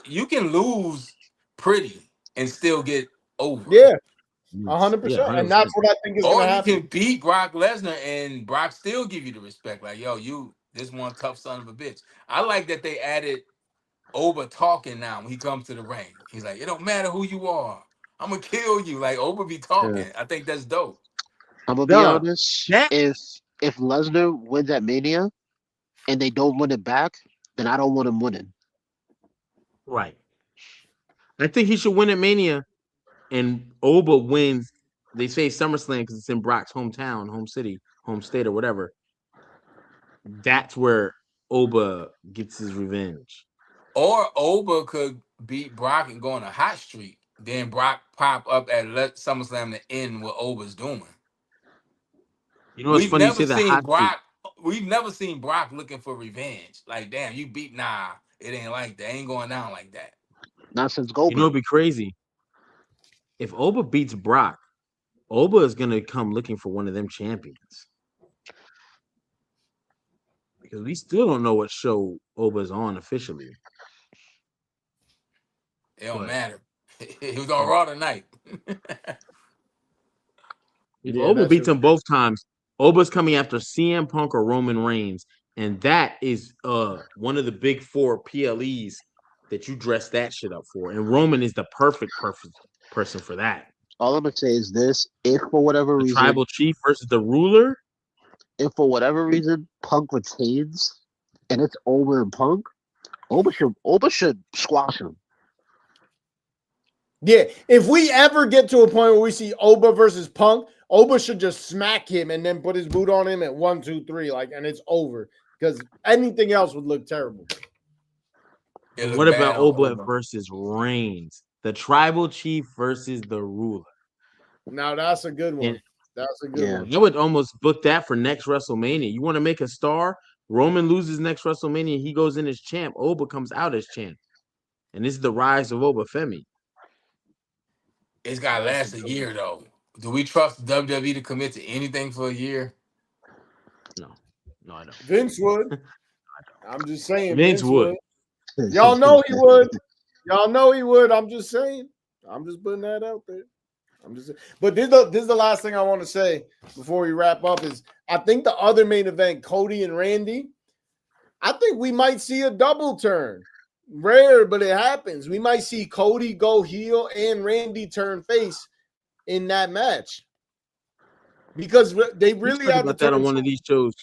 you can lose pretty and still get over. Yeah. 100%. And that's what I think is going Or to you happen. can beat Brock Lesnar and Brock still give you the respect. Like, yo, this one tough son of a bitch. I like that they added Oba talking now when he comes to the ring. He's like, it don't matter who you are. I'm going to kill you. Like, Oba be talking. Yeah. I think that's dope. I'm gonna be honest. If Lesnar wins at Mania and they don't win it back, then I don't want him winning. Right. I think he should win at Mania, and Oba wins. They say SummerSlam because it's in Brock's hometown, home city, home state, or whatever. That's where Oba gets his revenge. Or Oba could beat Brock and go on a hot streak. Then Brock pop up at SummerSlam to end what Oba's doing. You know, it's funny you say that. We've never seen Brock looking for revenge. Like, damn, you beat it ain't like that. Ain't going down like that. Not since Goldberg. You know, it'd be crazy. If Oba beats Brock, Oba is gonna come looking for one of them champions. Because we still don't know what show Oba's on officially. It don't matter. He was on Raw tonight. If Oba beats him both times, Oba's coming after CM Punk or Roman Reigns, and that is one of the big 4 PLEs that you dress that shit up for. And Roman is the perfect person for that. All I'm gonna say is this: if for whatever reason, Tribal Chief versus the Ruler. If for whatever reason Punk retains, and it's Oba and Punk, Oba should squash him. Yeah, if we ever get to a point where we see Oba versus Punk, Oba should just smack him and then put his boot on him at 1, 2, 3, and it's over. Because anything else would look terrible. What about Oba versus Reigns? The Tribal Chief versus the Ruler. Now that's a good one. That's a good one. I would almost book that for next WrestleMania. You want to make a star? Roman loses next WrestleMania. He goes in as champ. Oba comes out as champ. And this is the rise of Oba Femi. It's got to last a year, though. Do we trust WWE to commit to anything for a year? No, I don't. Vince would. I'm just saying. Vince would. Y'all know he would. Y'all know he would. I'm just saying. I'm just putting that out there. But this is the last thing I want to say before we wrap up is I think the other main event, Cody and Randy, I think we might see a double turn. Rare, but it happens. We might see Cody go heel and Randy turn face in that match because they really have to that on one of these shows.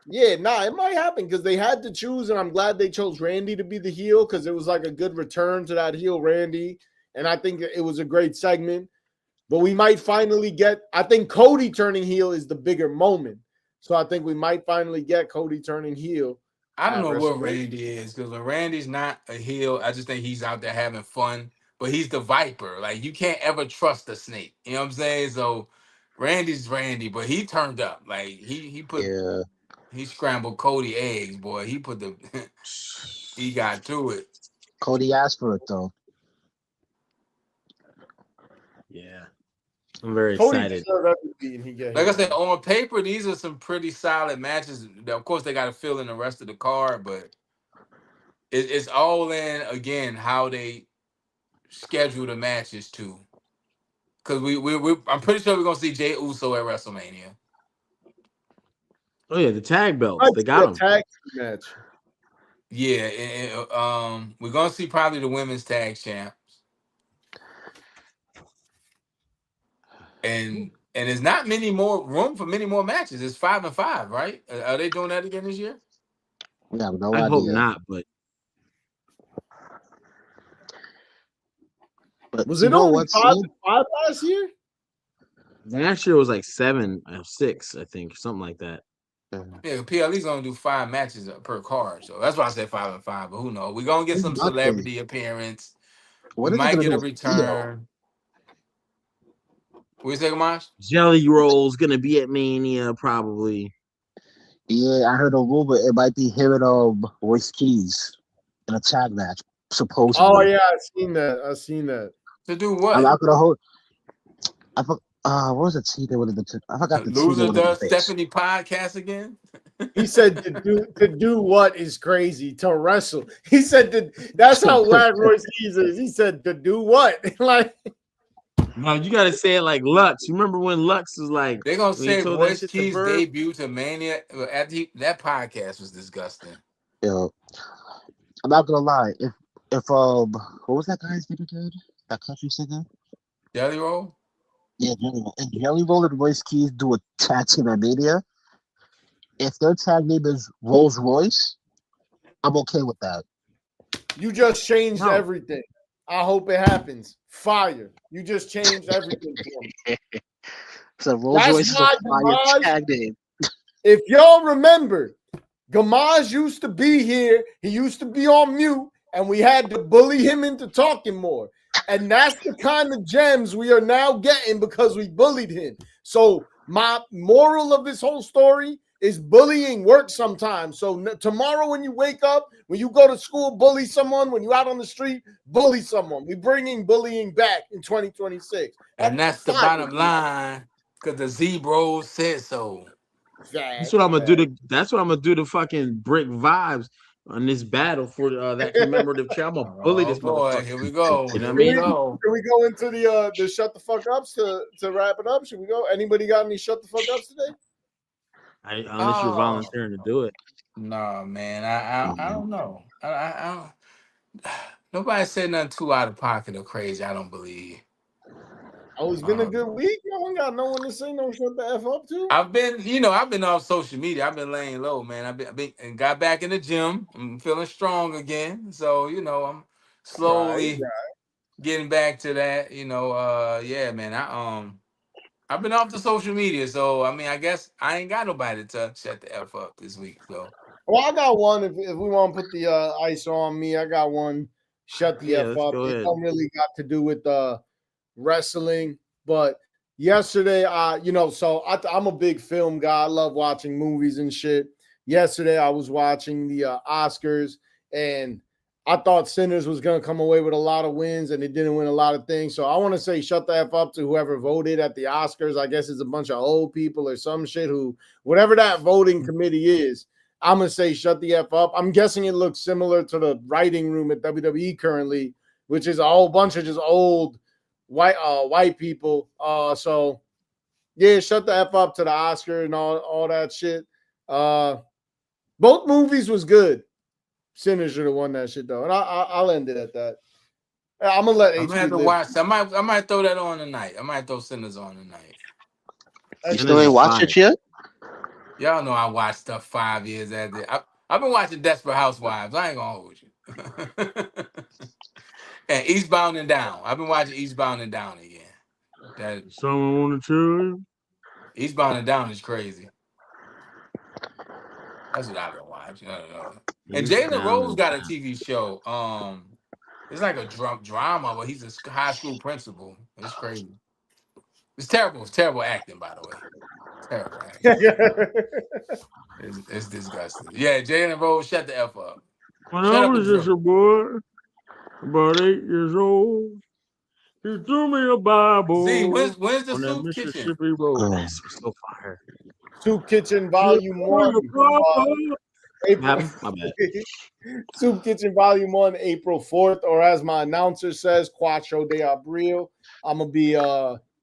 Yeah, it might happen because they had to choose, and I'm glad they chose Randy to be the heel because it was like a good return to that heel Randy, and I think it was a great segment. But we might finally get. I think Cody turning heel is the bigger moment, so I think we might finally get Cody turning heel. I don't know what Randy is because when Randy's not a heel, I just think he's out there having fun. But he's the Viper. Like, you can't ever trust the snake. You know what I'm saying? So Randy's Randy, but he turned up. Like he scrambled Cody eggs, boy. He put he got to it. Cody asked for it though. Yeah. I'm very excited. Like I said, on paper, these are some pretty solid matches. Of course, they got to fill in the rest of the card, but it's all in, again, how they schedule the matches, too. Because I'm pretty sure we're going to see Jey Uso at WrestleMania. Oh, yeah, the tag belts. They got them. Tag match. Yeah, and we're going to see probably the women's tag champs. And there's not many more room for many more matches. It's 5 and 5, right? Are they doing that again this year? Yeah, no I idea. hope not, but was it only 5 and 5 last year? Last year was like 7 or 6, I think, something like that. Yeah, PLE's gonna do 5 matches per card, so that's why I said 5 and 5. But who knows? We're gonna get some celebrity appearance. We might get a return. What you say, Gamash? Jelly Roll's gonna be at Mania probably. Yeah, I heard a rumor it might be him and Royce Keys in a tag match, supposedly. Oh yeah, I've seen that. To do what? I'm not gonna hold. What was the team they would have been? I forgot the Loser does Stephanie podcast again. He said to do what is crazy, to wrestle. He said that's how whack Royce Keys is. He said to do what? Like No, you gotta say it like Lux. You remember when Lux was like They're gonna when he say told that Royce shit to Keys Verb? debut to Mania after that podcast was disgusting. Yo, I'm not gonna lie. If what was that guy's name again? That country singer? Jelly Roll? Yeah, Jelly Roll. If Jelly Roll and Royce Keys do a tag team at Mania, if their tag name is Rolls Royce, I'm okay with that. You just changed No. everything. I hope it happens. Fire. You just changed everything for me. So Rolls That's Royce is a why fire Gamage, tag name. if y'all remember, Gamage used to be here. He used to be on mute, and we had to bully him into talking more. And that's the kind of gems we are now getting because we bullied him. So my moral of this whole story is bullying works sometimes. So tomorrow when you wake up, when you go to school, bully someone. When you're out on the street, bully someone. We're bringing bullying back in 2026. And that's the fire. bottom line, because the Z-Bros said so. That's what I'm gonna do. That's what I'm gonna do to fucking Brick Vibes on this battle for that commemorative chair. I'm gonna bully this boy, motherfucker. here we go. You know Here what I we mean? go. Can we go into the shut the fuck ups to wrap it up? Should we go? Anybody got any shut the fuck ups today? Unless you're volunteering to do it. No, man. I don't know. I don't. Nobody said nothing too out of pocket or crazy. I don't believe. Oh, it's been a good week. No one got no one to say no shut the F up to. I've been off social media. I've been laying low, man. I've been and got back in the gym. I'm feeling strong again. So, I'm slowly getting back to that. Yeah, man. I've been off the social media. So I mean, I guess I ain't got nobody to shut the F up this week. So Well, I got one. If we want to put the ice on me, I got one. Shut the F up. It don't really got to do with wrestling, but yesterday, so I'm a big film guy. I love watching movies and shit. Yesterday, I was watching the Oscars, and I thought Sinners was going to come away with a lot of wins, and it didn't win a lot of things. So I want to say shut the F up to whoever voted at the Oscars. I guess it's a bunch of old people or some shit whatever that voting committee is, I'm going to say shut the F up. I'm guessing it looks similar to the writing room at WWE currently, which is a whole bunch of just old white people. So yeah, shut the F up to the Oscar and all that shit. Both movies was good. Sinners should have won that shit though, and I'll end it at that. I'm gonna let I'm gonna have to watch. I might throw that on tonight. I might throw Sinners on tonight. You still ain't watched it yet? Y'all know I watched stuff 5 years after. I've been watching Desperate Housewives. I ain't gonna hold you. And Eastbound and Down. I've been watching Eastbound and Down again. Someone want to tell you? Eastbound and Down is crazy. That's what I've been watching. And Jalen Rose got a TV show. It's like a drama, but he's a high school principal. It's crazy. It's terrible. It's terrible acting, by the way. Terrible acting. It's disgusting. Yeah, Jalen Rose, shut the F up. When I was just a boy, about 8 years old, he threw me a Bible. See, when's the on Soup Mississippi Kitchen? Road. That's so fire. Soup Kitchen Volume 1. My bad. Soup Kitchen Volume 1, April 4th, or as my announcer says, Quattro de Abril. I'm gonna be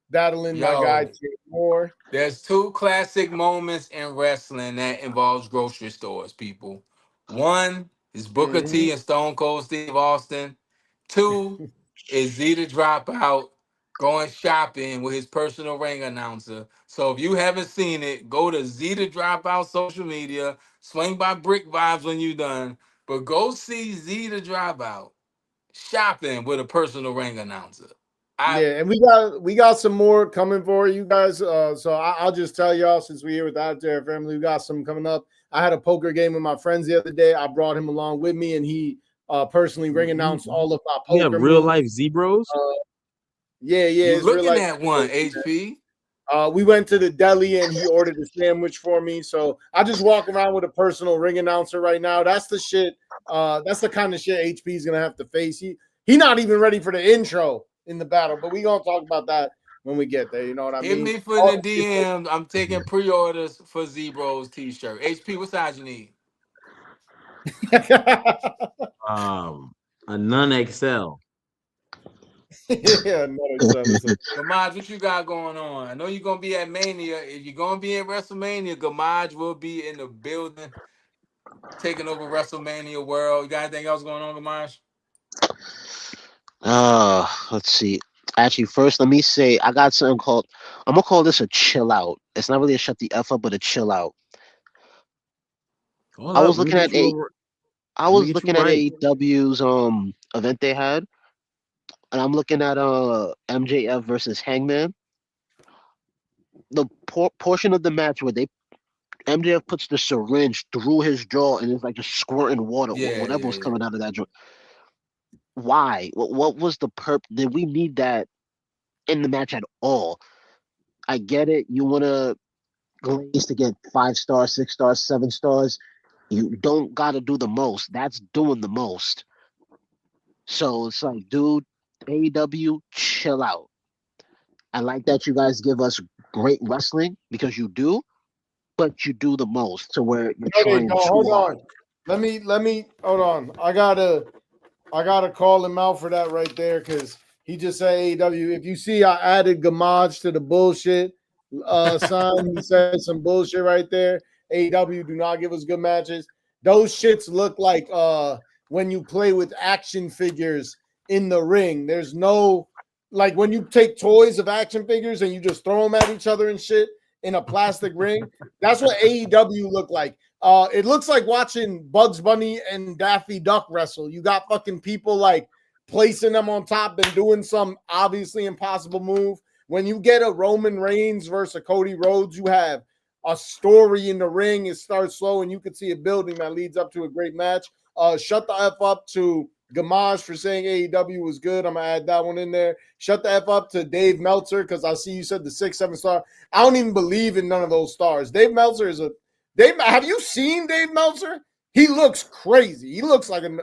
battling my guy Jay Moore. There's two classic moments in wrestling that involves grocery stores, people. One is Booker T and Stone Cold Steve Austin. Two is Zeta Dropout going shopping with his personal ring announcer. So if you haven't seen it, go to Zeta Dropout social media, swing by Brick Vibes when you're done, but go see Zeta Dropout shopping with a personal ring announcer. And we got some more coming for you guys. So I'll just tell y'all, since we're here with the Out There Family, we got some coming up. I had a poker game with my friends the other day. I brought him along with me, and he personally ring announced all of my poker. Yeah, real life Z-Bros. Yeah. You're looking at one, HP. We went to the deli and he ordered a sandwich for me. So I just walk around with a personal ring announcer right now. That's the shit. That's the kind of shit HP is gonna have to face. He not even ready for the intro in the battle, but we gonna talk about that when we get there. You know what I mean? Hit me for the DM. I'm taking pre-orders for Z-Bros t-shirt. HP, what size you need? A none XL. Yeah, another Jonathan. Gamaj, what you got going on? I know you're gonna be at Mania. If you're gonna be at WrestleMania, Gamaj will be in the building, taking over WrestleMania World. You got anything else going on, Gamaj? Let's see. Actually, first, let me say I got something called. I'm gonna call this a chill out. It's not really a shut the f up, but a chill out. Hold I up, was looking at I let me was get you looking at right. AEW's event they had, and I'm looking at MJF versus Hangman. The portion of the match where they MJF puts the syringe through his jaw and it's like just squirting water, Yeah, whatever yeah, was yeah. coming out of that jaw. Why? What was the Did we need that in the match at all? I get it. You want to Glaze to get 5 stars, 6 stars, 7 stars. You don't got to do the most. That's doing the most. So it's like, dude, AEW, chill out. I like that you guys give us great wrestling because you do, but you do the most to where you're There they trying go. too Hold hard. on. Let me hold on. I gotta call him out for that right there because he just said AEW. If you see, I added Gamage to the bullshit sign. He said some bullshit right there. AEW do not give us good matches. Those shits look like when you play with action figures in the ring. There's no like when you take toys of action figures and you just throw them at each other and shit in a plastic ring. That's what AEW look like. It looks like watching Bugs Bunny and Daffy Duck wrestle. You got fucking people like placing them on top and doing some obviously impossible move. When you get a Roman Reigns versus a Cody Rhodes, you have a story in the ring. It starts slow and you can see a building that leads up to a great match. Shut the F up to Gamage for saying AEW was good. I'm going to add that one in there. Shut the F up to Dave Meltzer because I see you said the 6, 7 star. I don't even believe in none of those stars. Dave Meltzer is a have you seen Dave Meltzer? He looks crazy. He looks like a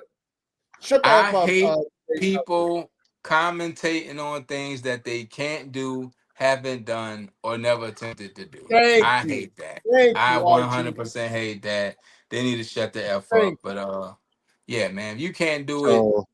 shut the I F up. hate Dave people commentating on things that they can't do, haven't done, or never attempted to do. Thank I you. hate that. Thank I you, Archie. 100% hate that. They need to shut the F Thank up. But yeah, man, if you can't do it, So,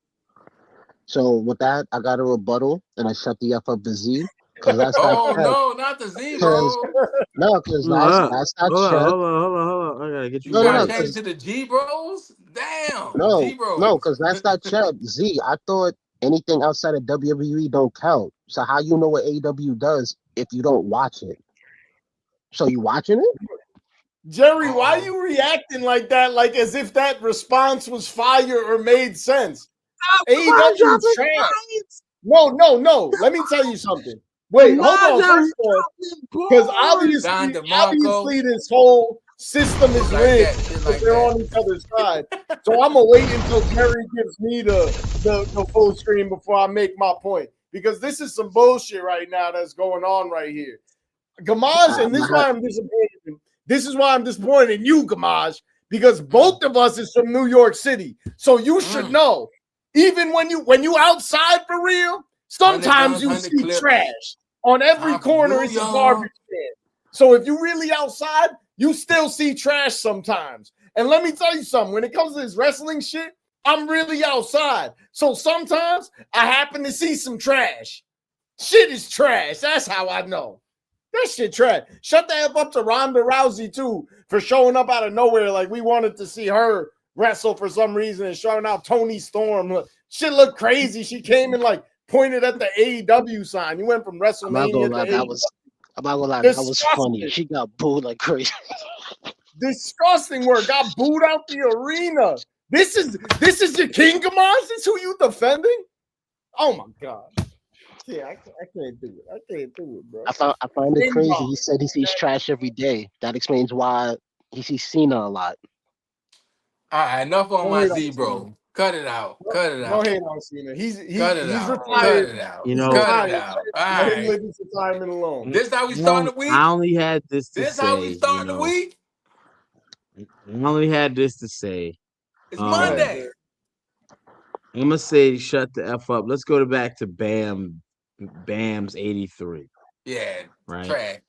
so with that, I got a rebuttal and I shut the F up the Z because that's that oh check. no, not the Z, Because bro. no, because Hold up. that's that Hold on, check. hold on. I gotta get You you No, gotta right. change because to the G bros? Damn, the no, G no, bros. because that's that check. Z, I thought anything outside of WWE don't count. So how you know what AEW does if you don't watch it? So you watching it? Jerry, why are Uh-oh. you reacting like that? Like as if that response was fire or made sense. AEW trash. No. Let me tell you something. Wait, hold on. First of all, because Don DeMarco. obviously this whole system is Shit like rigged that. Shit because like they're that. on each other's side. So I'm gonna wait until Jerry gives me the full screen before I make my point. Because this is some bullshit right now that's going on right here. Gamage, and this is why I'm disappointed. This is why I'm disappointed in you, Gamage, because both of us is from New York City. So you should know. Even when you outside for real, sometimes guns, you 100 see clips. trash. On every Time for corner New is a York. garbage can. So if you really outside, you still see trash sometimes. And let me tell you something, when it comes to this wrestling shit, I'm really outside. So sometimes I happen to see some trash. Shit is trash. That's how I know. That shit trash. Shut the F up to Ronda Rousey, too, for showing up out of nowhere like we wanted to see her wrestle for some reason and showing out Tony Storm. Shit looked crazy. She came and like pointed at the AEW sign. You went from I'm not gonna WrestleMania lie, to AEW. I'm not gonna lie, that was funny. Disgusting. She got booed like crazy. Disgusting work. Got booed out the arena. This is your King Gamage? This who you defending? Oh my god. Yeah, I can't do it. I can't do it, bro. I find it crazy. He said he sees trash every day. That explains why he sees Cena a lot. All right, enough on Go my ahead on Z, bro. Cena. Cut it out. Cut it Go out. ahead on Cena. He's Cut it out. Cut retired. it out. You know, Cut it out. All Let him right. live his retirement alone. This how we starting the week? I only had this to This how we say, starting the week? I only had this to say. It's Monday. I'm gonna say shut the F up. Let's go back to Bam's 83. Yeah, Right. trash.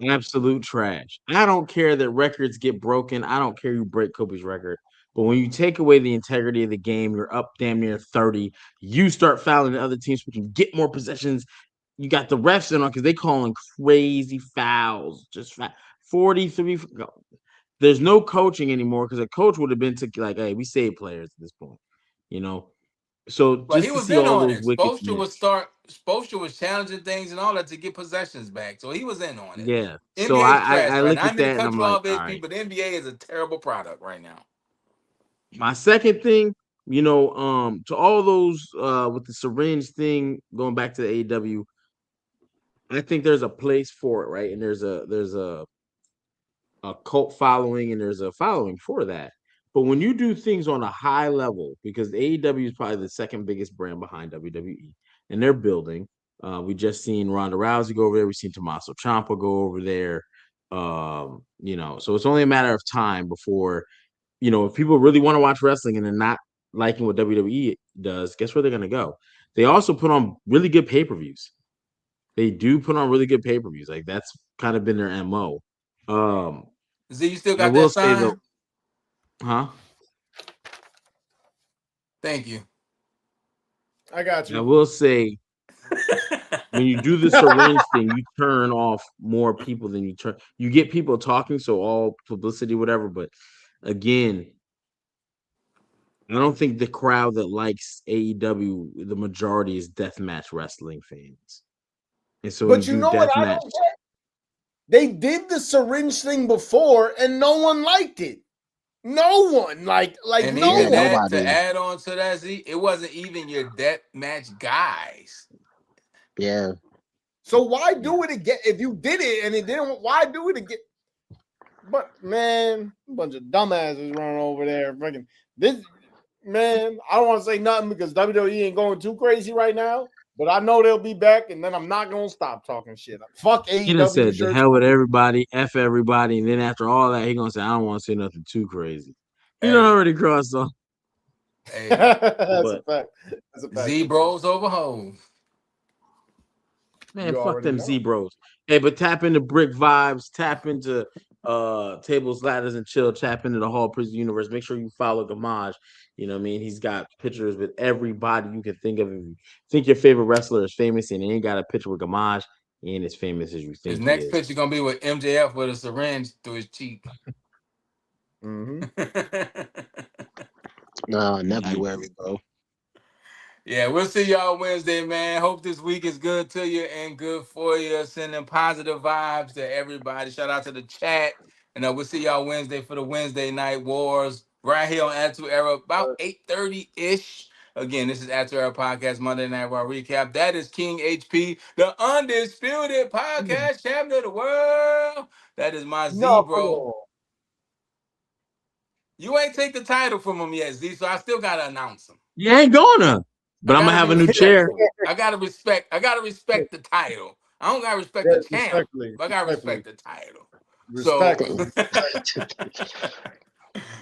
Absolute trash. I don't care that records get broken. I don't care you break Kobe's record. But when you take away the integrity of the game, you're up damn near 30. You start fouling the other teams, we can get more possessions. You got the refs in on because they calling crazy fouls. 43. There's no coaching anymore because a coach would have been to like, hey, we save players at this point, you know. So But he just to was see in all on those it. wickets, Spoelstra was challenging things and all that to get possessions back. So he was in on it. yeah. So NBA is trash I right look now. I at mean to that and cut I'm you like, off, all HP, right. but the NBA is a terrible product right now. My second thing, to all those with the syringe thing, going back to the AEW, I think there's a place for it, right? And there's a cult following and there's a following for that. But when you do things on a high level, because AEW is probably the second biggest brand behind WWE, and they're building. We just seen Ronda Rousey go over there. We seen Tommaso Ciampa go over there. So it's only a matter of time before, if people really want to watch wrestling and they're not liking what WWE does, guess where they're gonna go? They also put on really good pay-per-views. They do put on really good pay-per-views. Like that's kind of been their MO. Z, you still I got will that say though, sign? huh? Thank you. I got I you. will say when you do the syringe thing, you turn off more people than you get people talking, so all publicity, whatever. But again, I don't think the crowd that likes AEW, the majority is deathmatch wrestling fans. And so when you But you do know what I deathmatch, don't get? They did the syringe thing before, and no one liked it. No one, like And no even Yeah, one. that, to nobody. add on to that, Z, it wasn't even your death match guys. Yeah. So why yeah. do it again? If you did it and it didn't, why do it again? But man, a bunch of dumbasses running over there. Freaking this man. I don't want to say nothing because WWE ain't going too crazy right now. But I know they'll be back, and then I'm not gonna stop talking shit. Fuck He done AEW said the shirts. hell with everybody, F everybody, and then after all that, he gonna say, I don't want to say nothing too crazy. He done Hey, already crossed off. hey, That's a But fact. That's a fact. Z bros over hoes. man, You fuck already them know. Z-Bros. Hey, but tap into Brick Vibes, tap into Tables, Ladders, and Chill, tap into the Hall Prison Universe. Make sure you follow Gamaj. You know what I mean? He's got pictures with everybody you can think of. If you think your favorite wrestler is famous and he ain't got a picture with Gamaj, he ain't as famous as you His think he next is. picture gonna be with MJF with a syringe through his cheek. Mm-hmm. Never you Yikes. worry, bro. Yeah, we'll see y'all Wednesday, man. Hope this week is good to you and good for you. Sending positive vibes to everybody. Shout out to the chat. And we'll see y'all Wednesday for the Wednesday Night Wars right here on Attitude Era about 8:30-ish. Again, this is Attitude Era Podcast, Monday Night Raw Recap. That is King HP, the undisputed podcast champion of the world. That is my Z, bro. No. You ain't take the title from him yet, Z, so I still got to announce him. You ain't gonna. I But I'm gonna gotta have be a new chair. respectful. I gotta respect. I gotta respect the title. I don't gotta respect Yeah, the champ, respectfully. but I gotta Respectfully. respect the title. So Respectfully.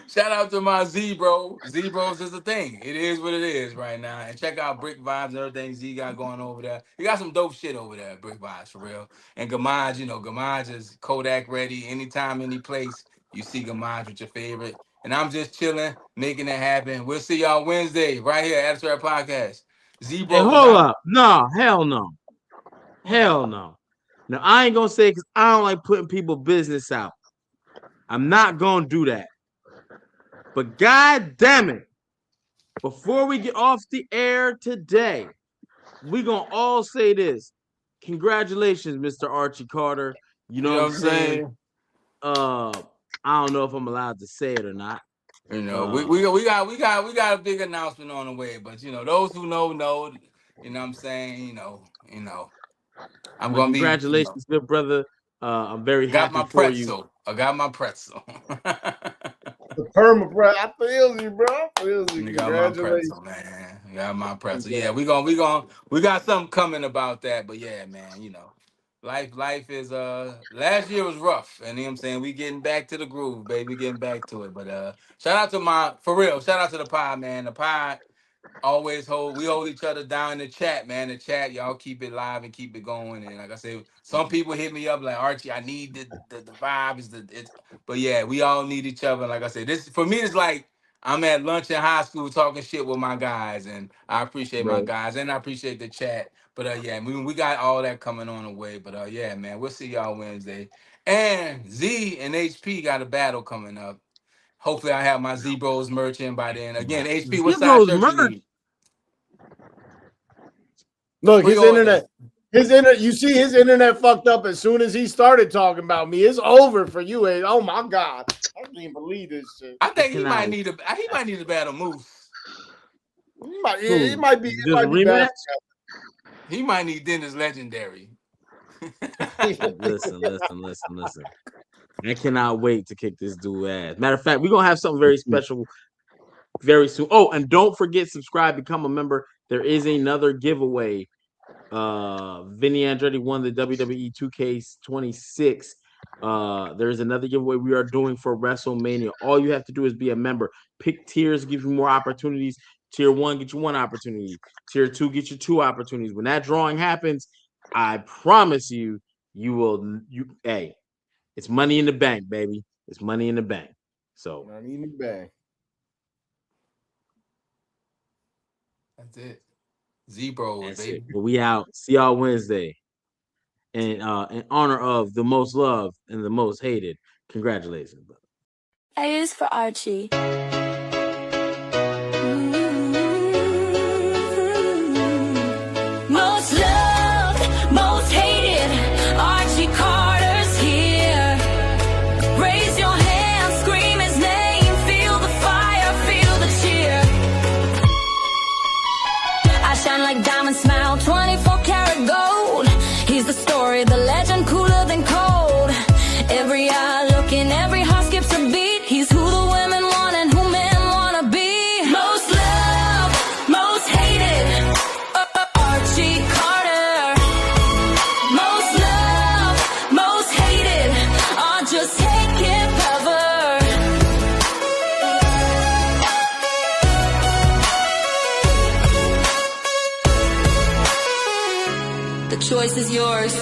shout out to my Z bro. Z bros is the thing. It is what it is right now. And check out Brick Vibes and everything Z got going over there. He got some dope shit over there, Brick Vibes for real. And Gamaj, Gamaj is Kodak ready. Anytime, any place, you see Gamaj with your favorite. And I'm just chilling, making it happen. We'll see y'all Wednesday right here at Attitude Podcast. Z Hey, Bros hold out. up. No, hell no. Hell no. Now I ain't gonna say because I don't like putting people business out. I'm not gonna do that. But god damn it, before we get off the air today, we gonna all say this. Congratulations, Mr. Archie Carter. You know You what know I'm what I'm saying? saying? I don't know if I'm allowed to say it or not. We, Uh, we got we got we got we got a big announcement on the way, but those who know. You know what I'm saying? I'm but gonna be. congratulations, good brother. I'm very Got happy my for you. pretzel. I got my pretzel. The perma, bro. I feel you, bro. I feel you. You got my pretzel, Congratulations. man. You got my pretzel. Yeah, we got something coming about that. But yeah, man, life is last year was rough. And you know what I'm saying? We getting back to the groove, baby. Getting back to it. But shout out to shout out to the pod, man. The pod always hold each other down in the chat, man. The chat, y'all keep it live and keep it going. And like I said, some people hit me up like, Archie, I need the vibe but yeah, we all need each other. Like I said, this for me is like I'm at lunch in high school talking shit with my guys, and I appreciate my Right. guys, and I appreciate the chat. But yeah, we got all that coming on the way. But yeah, man, we'll see y'all Wednesday. And Z and HP got a battle coming up. Hopefully, I have my Z Bros merch in by then. Again, HP, what size Z-Bros shirt you merch. need? Look, his Pre-order. internet, you see his internet fucked up as soon as he started talking about me. It's over for you. Oh my God. I can't believe this shit. I think he Cannot- might need a battle Moose. It might be Just a be bad. He might need Dennis Legendary. Listen. I cannot wait to kick this dude ass. Matter of fact, we're gonna have something very special very soon. Oh, and don't forget, subscribe, become a member. There is another giveaway. Vinny Andretti won the WWE 2K26. There's another giveaway we are doing for WrestleMania. All you have to do is be a member. Pick tiers, give you more opportunities. Tier 1 get you 1 opportunity. Tier 2 get you 2 opportunities. When that drawing happens, I promise you, hey, it's money in the bank, baby. It's money in the bank. So Money in the bank. That's it. Z-Bros, that's baby. it. But we out. See y'all Wednesday. And in honor of the most loved and the most hated, congratulations, brother. A is for Archie. Most loved, most hated, Archie Carter's here. Raise your hand, scream his name, feel the fire, feel the cheer. I shine like diamond smile, 24 karat gold. He's the story, the legend, cooler than cold. Every eye looking, every heart skips a beat. He's who the women want and who men wanna be. Most loved, most hated, Archie Carter. Most loved, most hated, or just taking cover. The choice is yours.